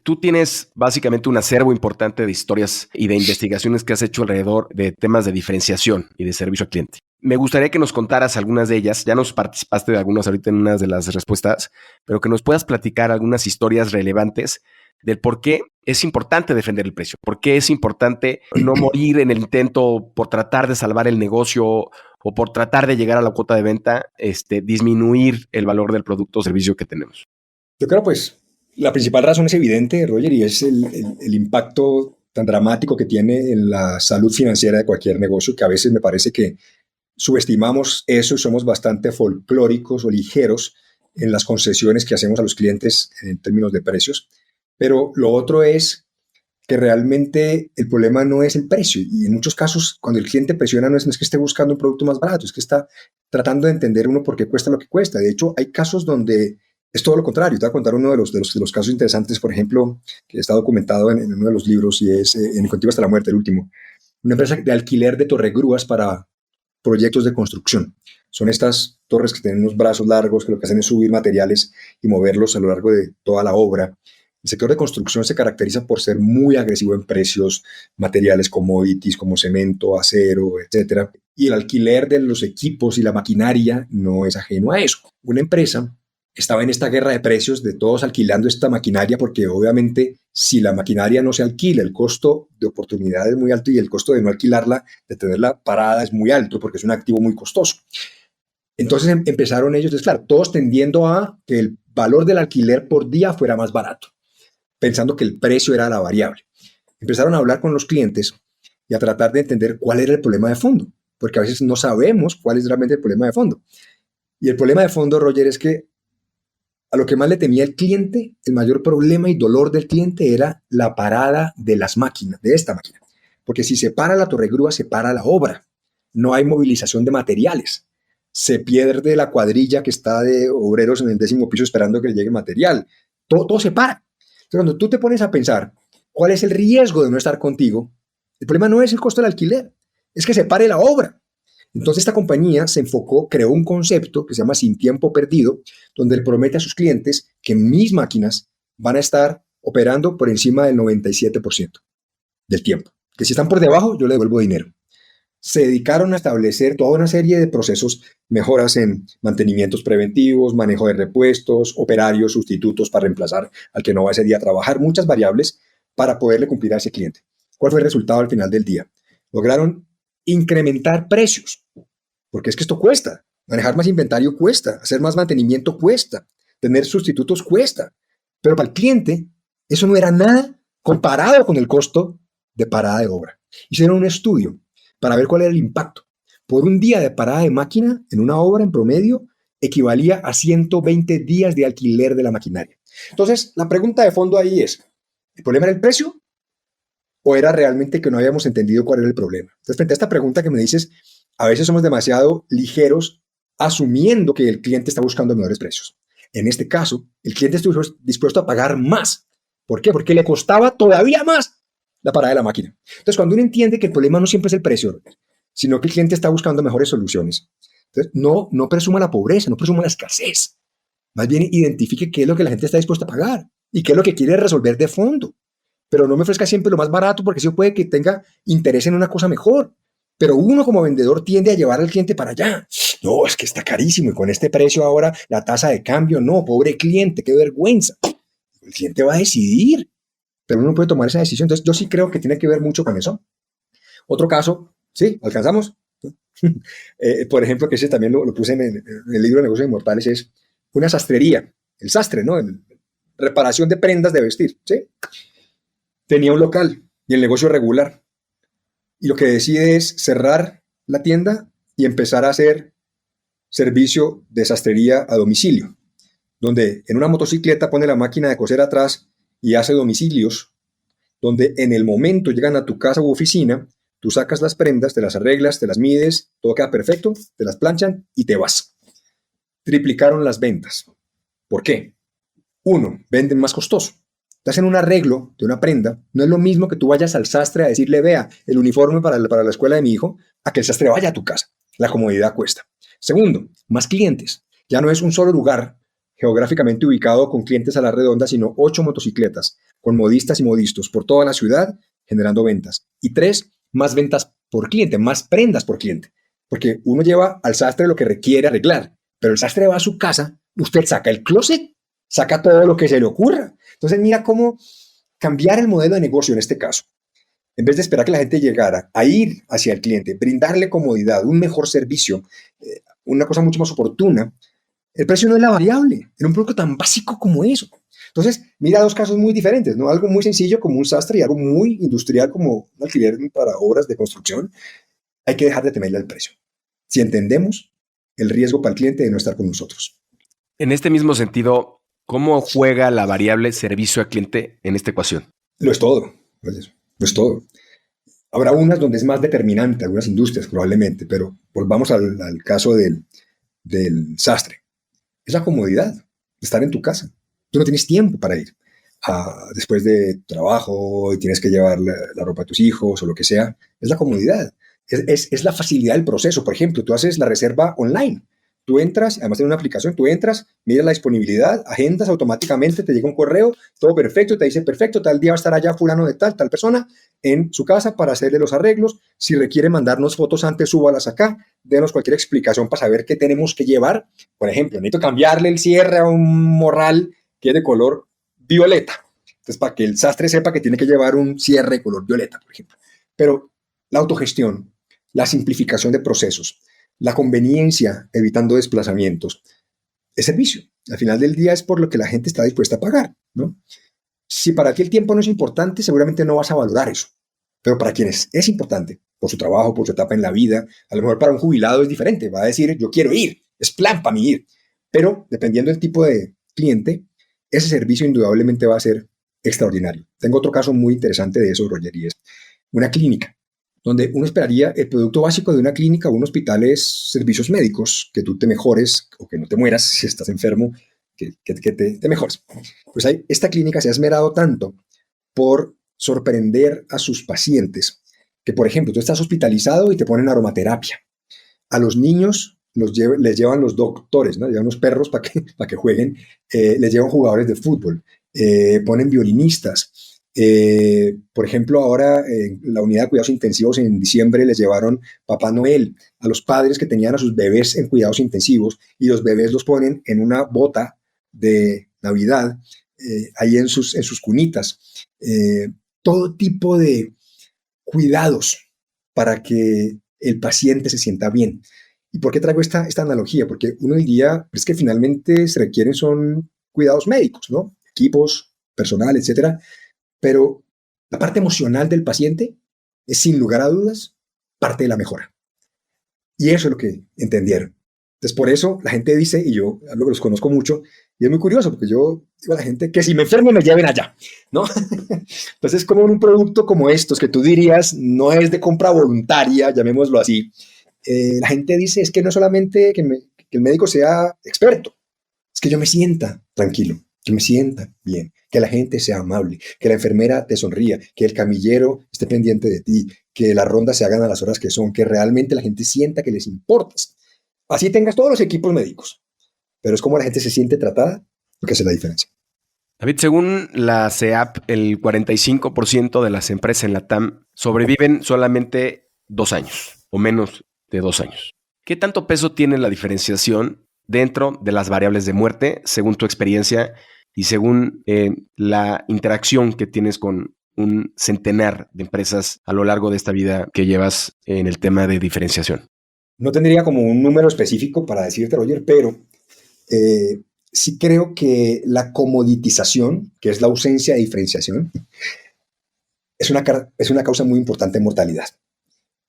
Speaker 3: Tú tienes básicamente un acervo importante de historias y de investigaciones que has hecho alrededor de temas de diferenciación y de servicio al cliente. Me gustaría que nos contaras algunas de ellas. Ya nos participaste de algunas ahorita en unas de las respuestas, pero que nos puedas platicar algunas historias relevantes del por qué es importante defender el precio, por qué es importante no morir en el intento por tratar de salvar el negocio o por tratar de llegar a la cuota de venta, disminuir el valor del producto o servicio que tenemos.
Speaker 2: Yo creo pues la principal razón es evidente, Roger, y es el impacto tan dramático que tiene en la salud financiera de cualquier negocio, que a veces me parece que subestimamos eso y somos bastante folclóricos o ligeros en las concesiones que hacemos a los clientes en términos de precios. Pero lo otro es que realmente el problema no es el precio. Y en muchos casos, cuando el cliente presiona, no es que esté buscando un producto más barato, es que está tratando de entender uno por qué cuesta lo que cuesta. De hecho, hay casos donde es todo lo contrario. Te voy a contar uno de los casos interesantes, por ejemplo, que está documentado en uno de los libros y es En el Contigo hasta la muerte, el último. Una empresa de alquiler de torregrúas para proyectos de construcción. Son estas torres que tienen unos brazos largos que lo que hacen es subir materiales y moverlos a lo largo de toda la obra. El sector de construcción se caracteriza por ser muy agresivo en precios, materiales commodities como cemento, acero, etc. Y el alquiler de los equipos y la maquinaria no es ajeno a eso. Una empresa estaba en esta guerra de precios de todos alquilando esta maquinaria porque obviamente si la maquinaria no se alquila, el costo de oportunidad es muy alto y el costo de no alquilarla, de tenerla parada es muy alto porque es un activo muy costoso. Entonces empezaron ellos, claro, todos tendiendo a que el valor del alquiler por día fuera más barato, pensando que el precio era la variable. Empezaron a hablar con los clientes y a tratar de entender cuál era el problema de fondo, porque a veces no sabemos cuál es realmente el problema de fondo. Y el problema de fondo, Roger, es que a lo que más le temía el cliente, el mayor problema y dolor del cliente era la parada de las máquinas, de esta máquina. Porque si se para la torregrúa, se para la obra. No hay movilización de materiales. Se pierde la cuadrilla que está de obreros en el 10º piso esperando que le llegue el material. Todo se para. Entonces, cuando tú te pones a pensar cuál es el riesgo de no estar contigo, el problema no es el costo del alquiler, es que se pare la obra. Entonces esta compañía se enfocó, creó un concepto que se llama Sin Tiempo Perdido, donde le promete a sus clientes que mis máquinas van a estar operando por encima del 97% del tiempo. Que si están por debajo, yo le devuelvo dinero. Se dedicaron a establecer toda una serie de procesos, mejoras en mantenimientos preventivos, manejo de repuestos, operarios, sustitutos para reemplazar al que no va ese día a trabajar, muchas variables para poderle cumplir a ese cliente. ¿Cuál fue el resultado al final del día? Lograron incrementar precios, porque es que esto cuesta, manejar más inventario cuesta, hacer más mantenimiento cuesta, tener sustitutos cuesta, pero para el cliente eso no era nada comparado con el costo de parada de obra. Hicieron un estudio para ver cuál era el impacto. Por un día de parada de máquina en una obra en promedio equivalía a 120 días de alquiler de la maquinaria. Entonces, la pregunta de fondo ahí es, ¿el problema era el precio? ¿O era realmente que no habíamos entendido cuál era el problema? Entonces, frente a esta pregunta que me dices, a veces somos demasiado ligeros asumiendo que el cliente está buscando mejores precios. En este caso, el cliente estuvo dispuesto a pagar más. ¿Por qué? Porque le costaba todavía más la parada de la máquina. Entonces, cuando uno entiende que el problema no siempre es el precio, sino que el cliente está buscando mejores soluciones, entonces no presuma la pobreza, no presuma la escasez. Más bien identifique qué es lo que la gente está dispuesta a pagar. y qué es lo que quiere resolver de fondo. Pero no me ofrezca siempre lo más barato porque eso puede que tenga interés en una cosa mejor. Pero uno como vendedor tiende a llevar al cliente para allá. No, es que está carísimo y con este precio ahora la tasa de cambio, no, pobre cliente, qué vergüenza. El cliente va a decidir, pero uno puede tomar esa decisión. Entonces yo sí creo que tiene que ver mucho con eso. Otro caso, ¿sí? ¿Alcanzamos? Por ejemplo, que ese también lo puse en el libro de Negocios Inmortales, es una sastrería, el sastre, ¿no? Reparación de prendas de vestir, ¿sí? Tenía un local y el negocio regular. Y lo que decide es cerrar la tienda y empezar a hacer servicio de sastrería a domicilio, donde en una motocicleta pone la máquina de coser atrás y hace domicilios, donde en el momento llegan a tu casa u oficina, tú sacas las prendas, te las arreglas, te las mides, todo queda perfecto, te las planchan y te vas. Triplicaron las ventas. ¿Por qué? Uno, venden más costoso. Te hacen un arreglo de una prenda, no es lo mismo que tú vayas al sastre a decirle, vea, el uniforme para la escuela de mi hijo, a que el sastre vaya a tu casa. La comodidad cuesta. Segundo, más clientes. Ya no es un solo lugar geográficamente ubicado con clientes a la redonda, sino 8 motocicletas con modistas y modistos por toda la ciudad generando ventas. Y 3, más ventas por cliente, más prendas por cliente. Porque uno lleva al sastre lo que requiere arreglar, pero el sastre va a su casa, usted saca el closet, saca todo lo que se le ocurra. Entonces mira cómo cambiar el modelo de negocio en este caso. En vez de esperar que la gente llegara a ir hacia el cliente, brindarle comodidad, un mejor servicio, una cosa mucho más oportuna, el precio no es la variable en un producto tan básico como eso. Entonces, mira dos casos muy diferentes, ¿no? Algo muy sencillo como un sastre y algo muy industrial como un alquiler para obras de construcción. Hay que dejar de temerle al precio. Si entendemos el riesgo para el cliente de no estar con nosotros.
Speaker 3: En este mismo sentido, ¿cómo juega la variable servicio al cliente en esta ecuación?
Speaker 2: Lo es todo. Lo es todo. Habrá unas donde es más determinante, algunas industrias probablemente, pero volvamos al caso del sastre. Es la comodidad de estar en tu casa. Tú no tienes tiempo para ir después de trabajo y tienes que llevar la ropa a tus hijos o lo que sea. Es la comodidad. Es la facilidad del proceso. Por ejemplo, tú haces la reserva online. Tú entras, además tiene una aplicación, tú entras, miras la disponibilidad, agendas automáticamente, te llega un correo, todo perfecto, te dice perfecto, tal día va a estar allá fulano de tal persona en su casa para hacerle los arreglos. Si requiere mandarnos fotos antes, súbalas acá, denos cualquier explicación para saber qué tenemos que llevar. Por ejemplo, necesito cambiarle el cierre a un morral que es de color violeta. Entonces, para que el sastre sepa que tiene que llevar un cierre de color violeta, por ejemplo. Pero la autogestión, la simplificación de procesos, la conveniencia, evitando desplazamientos, es servicio. Al final del día es por lo que la gente está dispuesta a pagar, ¿no? Si para ti el tiempo no es importante, seguramente no vas a valorar eso. Pero para quienes es importante, por su trabajo, por su etapa en la vida, a lo mejor para un jubilado es diferente. Va a decir, yo quiero ir, es plan para mí ir. Pero dependiendo del tipo de cliente, ese servicio indudablemente va a ser extraordinario. Tengo otro caso muy interesante de eso, Roger, y es una clínica, donde uno esperaría el producto básico de una clínica o un hospital es servicios médicos, que tú te mejores o que no te mueras si estás enfermo, que te mejores. Pues esta clínica se ha esmerado tanto por sorprender a sus pacientes, que por ejemplo, tú estás hospitalizado y te ponen aromaterapia. A los niños les llevan los doctores, ¿no? Les llevan los perros para que jueguen, les llevan jugadores de fútbol, ponen violinistas. Por ejemplo, ahora en la unidad de cuidados intensivos en diciembre les llevaron Papá Noel a los padres que tenían a sus bebés en cuidados intensivos y los bebés los ponen en una bota de Navidad ahí en sus cunitas. Todo tipo de cuidados para que el paciente se sienta bien. ¿Y por qué traigo esta analogía? Porque uno diría, es que finalmente se requieren son cuidados médicos, ¿no? Equipos, personal, etcétera. Pero la parte emocional del paciente es, sin lugar a dudas, parte de la mejora. Y eso es lo que entendieron. Entonces, por eso la gente dice, y yo algo que los conozco mucho, y es muy curioso, porque yo digo a la gente que si me enfermo me lleven allá, ¿no? Entonces, como un producto como estos, que tú dirías no es de compra voluntaria, llamémoslo así, la gente dice, es que no solamente que el médico sea experto, es que yo me sienta tranquilo, que me sienta bien, que la gente sea amable, que la enfermera te sonría, que el camillero esté pendiente de ti, que las rondas se hagan a las horas que son, que realmente la gente sienta que les importas. Así tengas todos los equipos médicos, pero es como la gente se siente tratada lo que hace la diferencia.
Speaker 3: David, según la CEAP, el 45% de las empresas en la TAM sobreviven solamente 2 años o menos de 2 años. ¿Qué tanto peso tiene la diferenciación dentro de las variables de muerte, según tu experiencia y según la interacción que tienes con un centenar de empresas a lo largo de esta vida que llevas en el tema de diferenciación?
Speaker 2: No tendría como un número específico para decirte, Roger, pero sí creo que la comoditización, que es la ausencia de diferenciación, es una causa muy importante de mortalidad.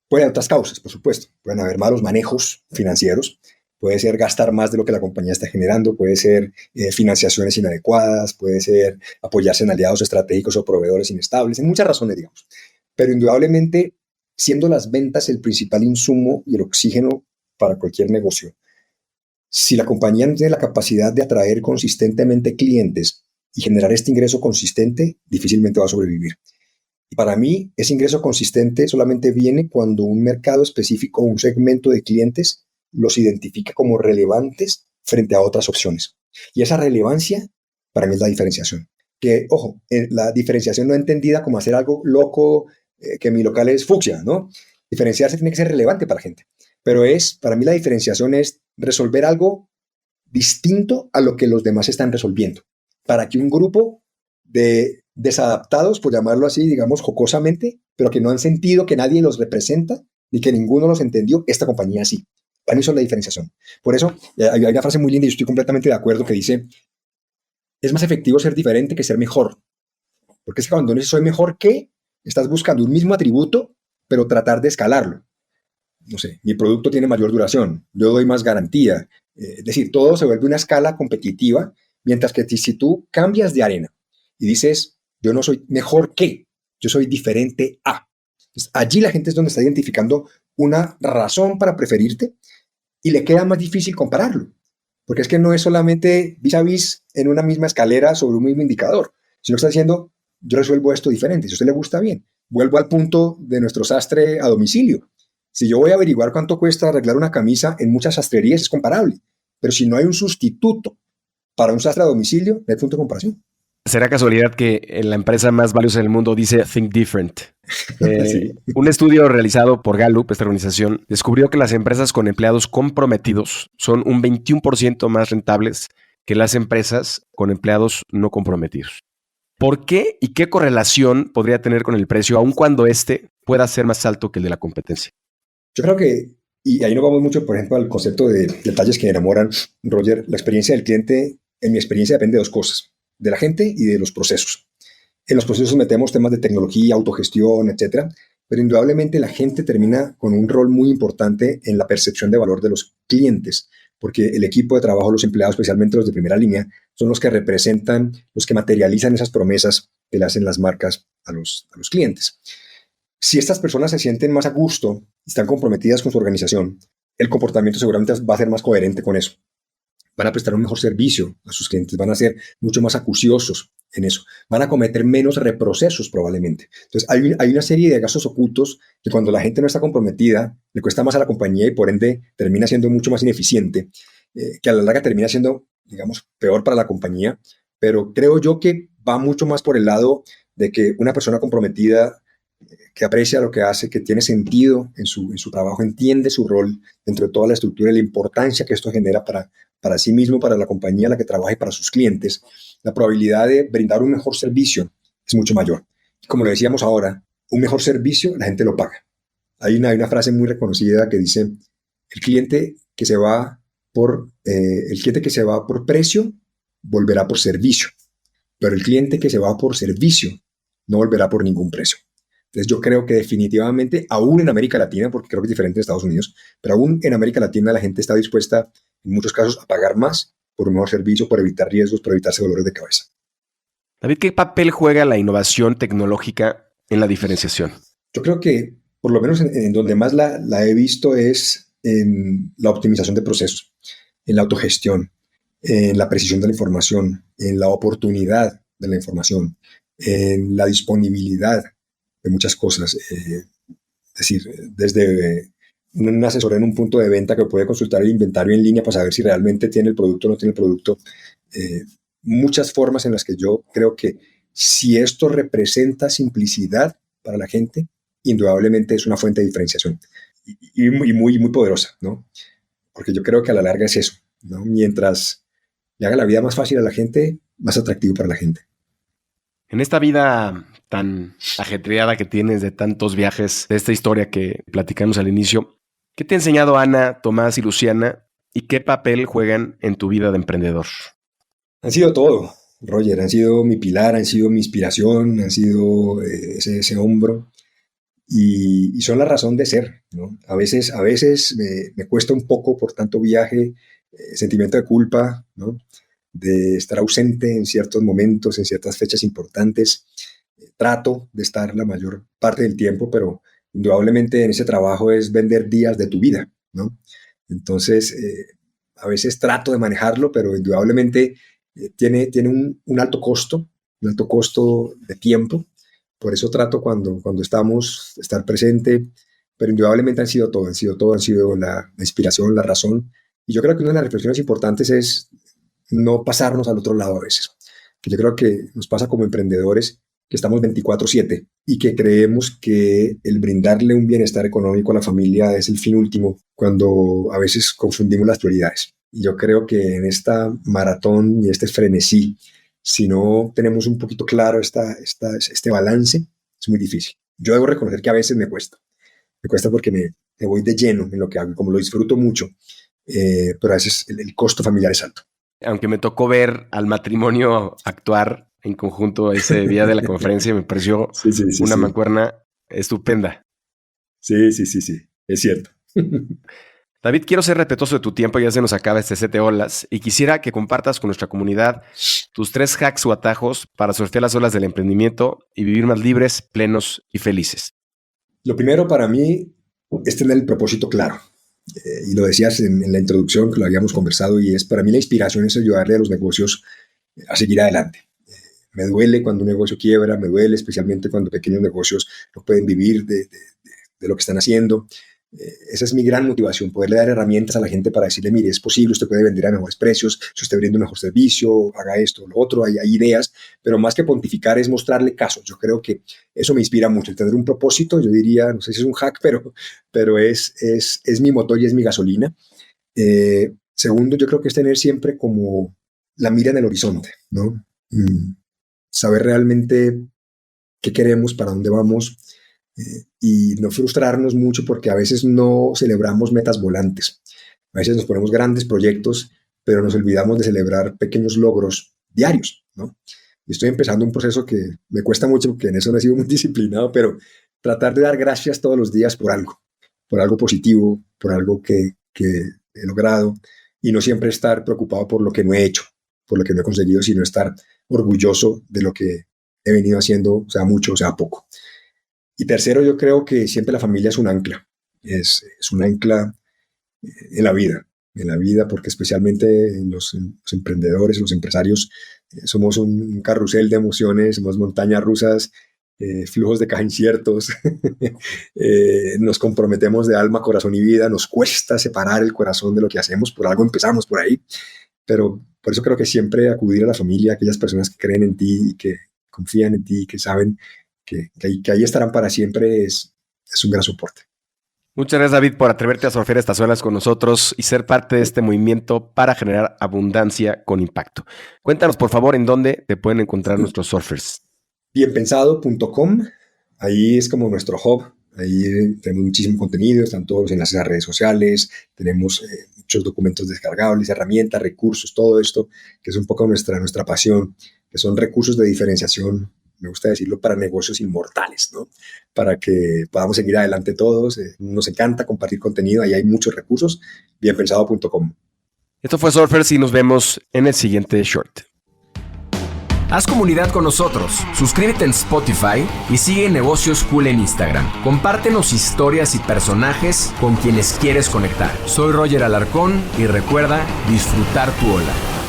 Speaker 2: Puede haber otras causas, por supuesto. Pueden haber malos manejos financieros, puede ser gastar más de lo que la compañía está generando, puede ser financiaciones inadecuadas, puede ser apoyarse en aliados estratégicos o proveedores inestables, en muchas razones, digamos. Pero indudablemente, siendo las ventas el principal insumo y el oxígeno para cualquier negocio, si la compañía no tiene la capacidad de atraer consistentemente clientes y generar este ingreso consistente, difícilmente va a sobrevivir. Y para mí, ese ingreso consistente solamente viene cuando un mercado específico o un segmento de clientes los identifica como relevantes frente a otras opciones. Y esa relevancia, para mí, es la diferenciación. Que, ojo, la diferenciación no entendida como hacer algo loco, que mi local es fucsia, ¿no? Diferenciarse tiene que ser relevante para la gente. Pero para mí la diferenciación es resolver algo distinto a lo que los demás están resolviendo. Para que un grupo de desadaptados, por llamarlo así, digamos, jocosamente, pero que no han sentido que nadie los representa ni que ninguno los entendió, esta compañía sí. Para mí eso es la diferenciación. Por eso hay una frase muy linda y yo estoy completamente de acuerdo que dice, es más efectivo ser diferente que ser mejor. Porque es que cuando no soy mejor que, estás buscando un mismo atributo, pero tratar de escalarlo. No sé, mi producto tiene mayor duración, yo doy más garantía. Es decir, todo se vuelve una escala competitiva, mientras que si tú cambias de arena y dices, yo no soy mejor que, yo soy diferente a. Entonces, allí la gente es donde está identificando una razón para preferirte y le queda más difícil compararlo. Porque es que no es solamente vis a vis en una misma escalera sobre un mismo indicador, sino que está diciendo, yo resuelvo esto diferente, si a usted le gusta bien. Vuelvo al punto de nuestro sastre a domicilio. Si yo voy a averiguar cuánto cuesta arreglar una camisa en muchas sastrerías, es comparable. Pero si no hay un sustituto para un sastre a domicilio, no hay punto de comparación.
Speaker 3: ¿Será casualidad que la empresa más valiosa del mundo dice Think Different?
Speaker 2: Sí.
Speaker 3: Un estudio realizado por Gallup, esta organización, descubrió que las empresas con empleados comprometidos son un 21% más rentables que las empresas con empleados no comprometidos. ¿Por qué y qué correlación podría tener con el precio, aun cuando este pueda ser más alto que el de la competencia?
Speaker 2: Yo creo que, y ahí nos vamos mucho, por ejemplo, al concepto de detalles que enamoran, Roger, la experiencia del cliente, en mi experiencia, depende de dos cosas, de la gente y de los procesos. En los procesos metemos temas de tecnología, autogestión, etcétera, pero indudablemente la gente termina con un rol muy importante en la percepción de valor de los clientes, porque el equipo de trabajo, los empleados, especialmente los de primera línea, son los que representan, los que materializan esas promesas que le hacen las marcas a los clientes. Si estas personas se sienten más a gusto, están comprometidas con su organización, el comportamiento seguramente va a ser más coherente con eso. Van a prestar un mejor servicio a sus clientes, van a ser mucho más acuciosos en eso, van a cometer menos reprocesos probablemente. Entonces hay una serie de gastos ocultos que cuando la gente no está comprometida, le cuesta más a la compañía y por ende termina siendo mucho más ineficiente, que a la larga termina siendo, digamos, peor para la compañía, pero creo yo que va mucho más por el lado de que una persona comprometida que aprecia lo que hace, que tiene sentido en su trabajo, entiende su rol dentro de toda la estructura y la importancia que esto genera para sí mismo, para la compañía en la que trabaja y para sus clientes, la probabilidad de brindar un mejor servicio es mucho mayor. Como lo decíamos ahora, un mejor servicio la gente lo paga. Hay una frase muy reconocida que dice, el cliente que se va por precio volverá por servicio, pero el cliente que se va por servicio no volverá por ningún precio. Entonces yo creo que definitivamente, aún en América Latina, porque creo que es diferente en Estados Unidos, pero aún en América Latina la gente está dispuesta en muchos casos a pagar más por un mejor servicio, por evitar riesgos, por evitarse dolores de cabeza.
Speaker 3: David, ¿qué papel juega la innovación tecnológica en la diferenciación?
Speaker 2: Yo creo que por lo menos en donde más la he visto es en la optimización de procesos, en la autogestión, en la precisión de la información, en la oportunidad de la información, en la disponibilidad de muchas cosas. Es decir, desde un asesor en un punto de venta que puede consultar el inventario en línea para saber si realmente tiene el producto o no tiene el producto. muchas formas en las que yo creo que si esto representa simplicidad para la gente, indudablemente es una fuente de diferenciación y muy poderosa, ¿no? Porque yo creo que a la larga es eso, ¿no? Mientras le haga la vida más fácil a la gente, más atractivo para la gente.
Speaker 3: En esta vida tan ajetreada que tienes de tantos viajes, de esta historia que platicamos al inicio, ¿qué te ha enseñado Ana, Tomás y Luciana y qué papel juegan en tu vida de emprendedor?
Speaker 2: Han sido todo, Roger, han sido mi pilar, han sido mi inspiración, han sido ese hombro y son la razón de ser, ¿no? A veces me cuesta un poco por tanto viaje, sentimiento de culpa, ¿no? De estar ausente en ciertos momentos, en ciertas fechas importantes. Trato de estar la mayor parte del tiempo, pero indudablemente en ese trabajo es vender días de tu vida, ¿no? Entonces, a veces trato de manejarlo, pero indudablemente tiene un alto costo de tiempo. Por eso trato cuando estamos, estar presente, pero indudablemente han sido la inspiración, la razón. Y yo creo que una de las reflexiones importantes es no pasarnos al otro lado a veces. Que yo creo que nos pasa como emprendedores que estamos 24/7 y que creemos que el brindarle un bienestar económico a la familia es el fin último, cuando a veces confundimos las prioridades. Y yo creo que en esta maratón y este frenesí, si no tenemos un poquito claro este balance, es muy difícil. Yo debo reconocer que a veces me cuesta porque me voy de lleno en lo que hago, como lo disfruto mucho, pero a veces el costo familiar es alto.
Speaker 3: Aunque me tocó ver al matrimonio actuar en conjunto ese día de la conferencia, me pareció una mancuerna estupenda.
Speaker 2: Sí, es cierto.
Speaker 3: David, quiero ser respetuoso de tu tiempo, ya se nos acaba este 7 olas y quisiera que compartas con nuestra comunidad tus 3 hacks o atajos para surfear las olas del emprendimiento y vivir más libres, plenos y felices.
Speaker 2: Lo primero para mí es tener el propósito claro. Y lo decías en la introducción, que lo habíamos conversado, y es para mí la inspiración es ayudarle a los negocios a seguir adelante. Me duele cuando un negocio quiebra, me duele especialmente cuando pequeños negocios no pueden vivir de lo que están haciendo. Esa es mi gran motivación, poderle dar herramientas a la gente para decirle, mire, es posible, usted puede vender a mejores precios, si usted brinda un mejor servicio, haga esto, lo otro, hay ideas, pero más que pontificar es mostrarle casos. Yo creo que eso me inspira mucho, el tener un propósito. Yo diría, no sé si es un hack, pero es mi motor y es mi gasolina. Segundo, yo creo que es tener siempre como la mira en el horizonte, ¿no? Saber realmente qué queremos, para dónde vamos, y no frustrarnos mucho porque a veces no celebramos metas volantes. A veces nos ponemos grandes proyectos, pero nos olvidamos de celebrar pequeños logros diarios, ¿no? Y estoy empezando un proceso que me cuesta mucho porque en eso no he sido muy disciplinado, pero tratar de dar gracias todos los días por algo positivo, por algo que he logrado, y no siempre estar preocupado por lo que no he hecho, por lo que no he conseguido, sino estar orgulloso de lo que he venido haciendo, sea mucho o sea poco. Y tercero, yo creo que siempre la familia es un ancla, es un ancla en la vida, porque especialmente en los emprendedores, los empresarios, somos un carrusel de emociones, somos montañas rusas, flujos de caja inciertos, nos comprometemos de alma, corazón y vida, nos cuesta separar el corazón de lo que hacemos, por algo empezamos por ahí, pero por eso creo que siempre acudir a la familia, a aquellas personas que creen en ti y que confían en ti y que saben que ahí estarán para siempre, es un gran soporte.
Speaker 3: Muchas gracias, David, por atreverte a surfear estas olas con nosotros y ser parte de este movimiento para generar abundancia con impacto. Cuéntanos, por favor, en dónde te pueden encontrar nuestros surfers.
Speaker 2: Bienpensado.com, ahí es como nuestro hub. Ahí tenemos muchísimo contenido, están todos los enlaces a redes sociales, tenemos muchos documentos descargables, herramientas, recursos, todo esto, que es un poco nuestra pasión, que son recursos de diferenciación, me gusta decirlo, para negocios inmortales, ¿no? Para que podamos seguir adelante todos. Nos encanta compartir contenido, ahí hay muchos recursos. Bienpensado.com.
Speaker 3: Esto fue Surfers y nos vemos en el siguiente short.
Speaker 1: Haz comunidad con nosotros, suscríbete en Spotify y sigue Negocios Cool en Instagram. Compártenos historias y personajes con quienes quieres conectar. Soy Roger Alarcón y recuerda disfrutar tu ola.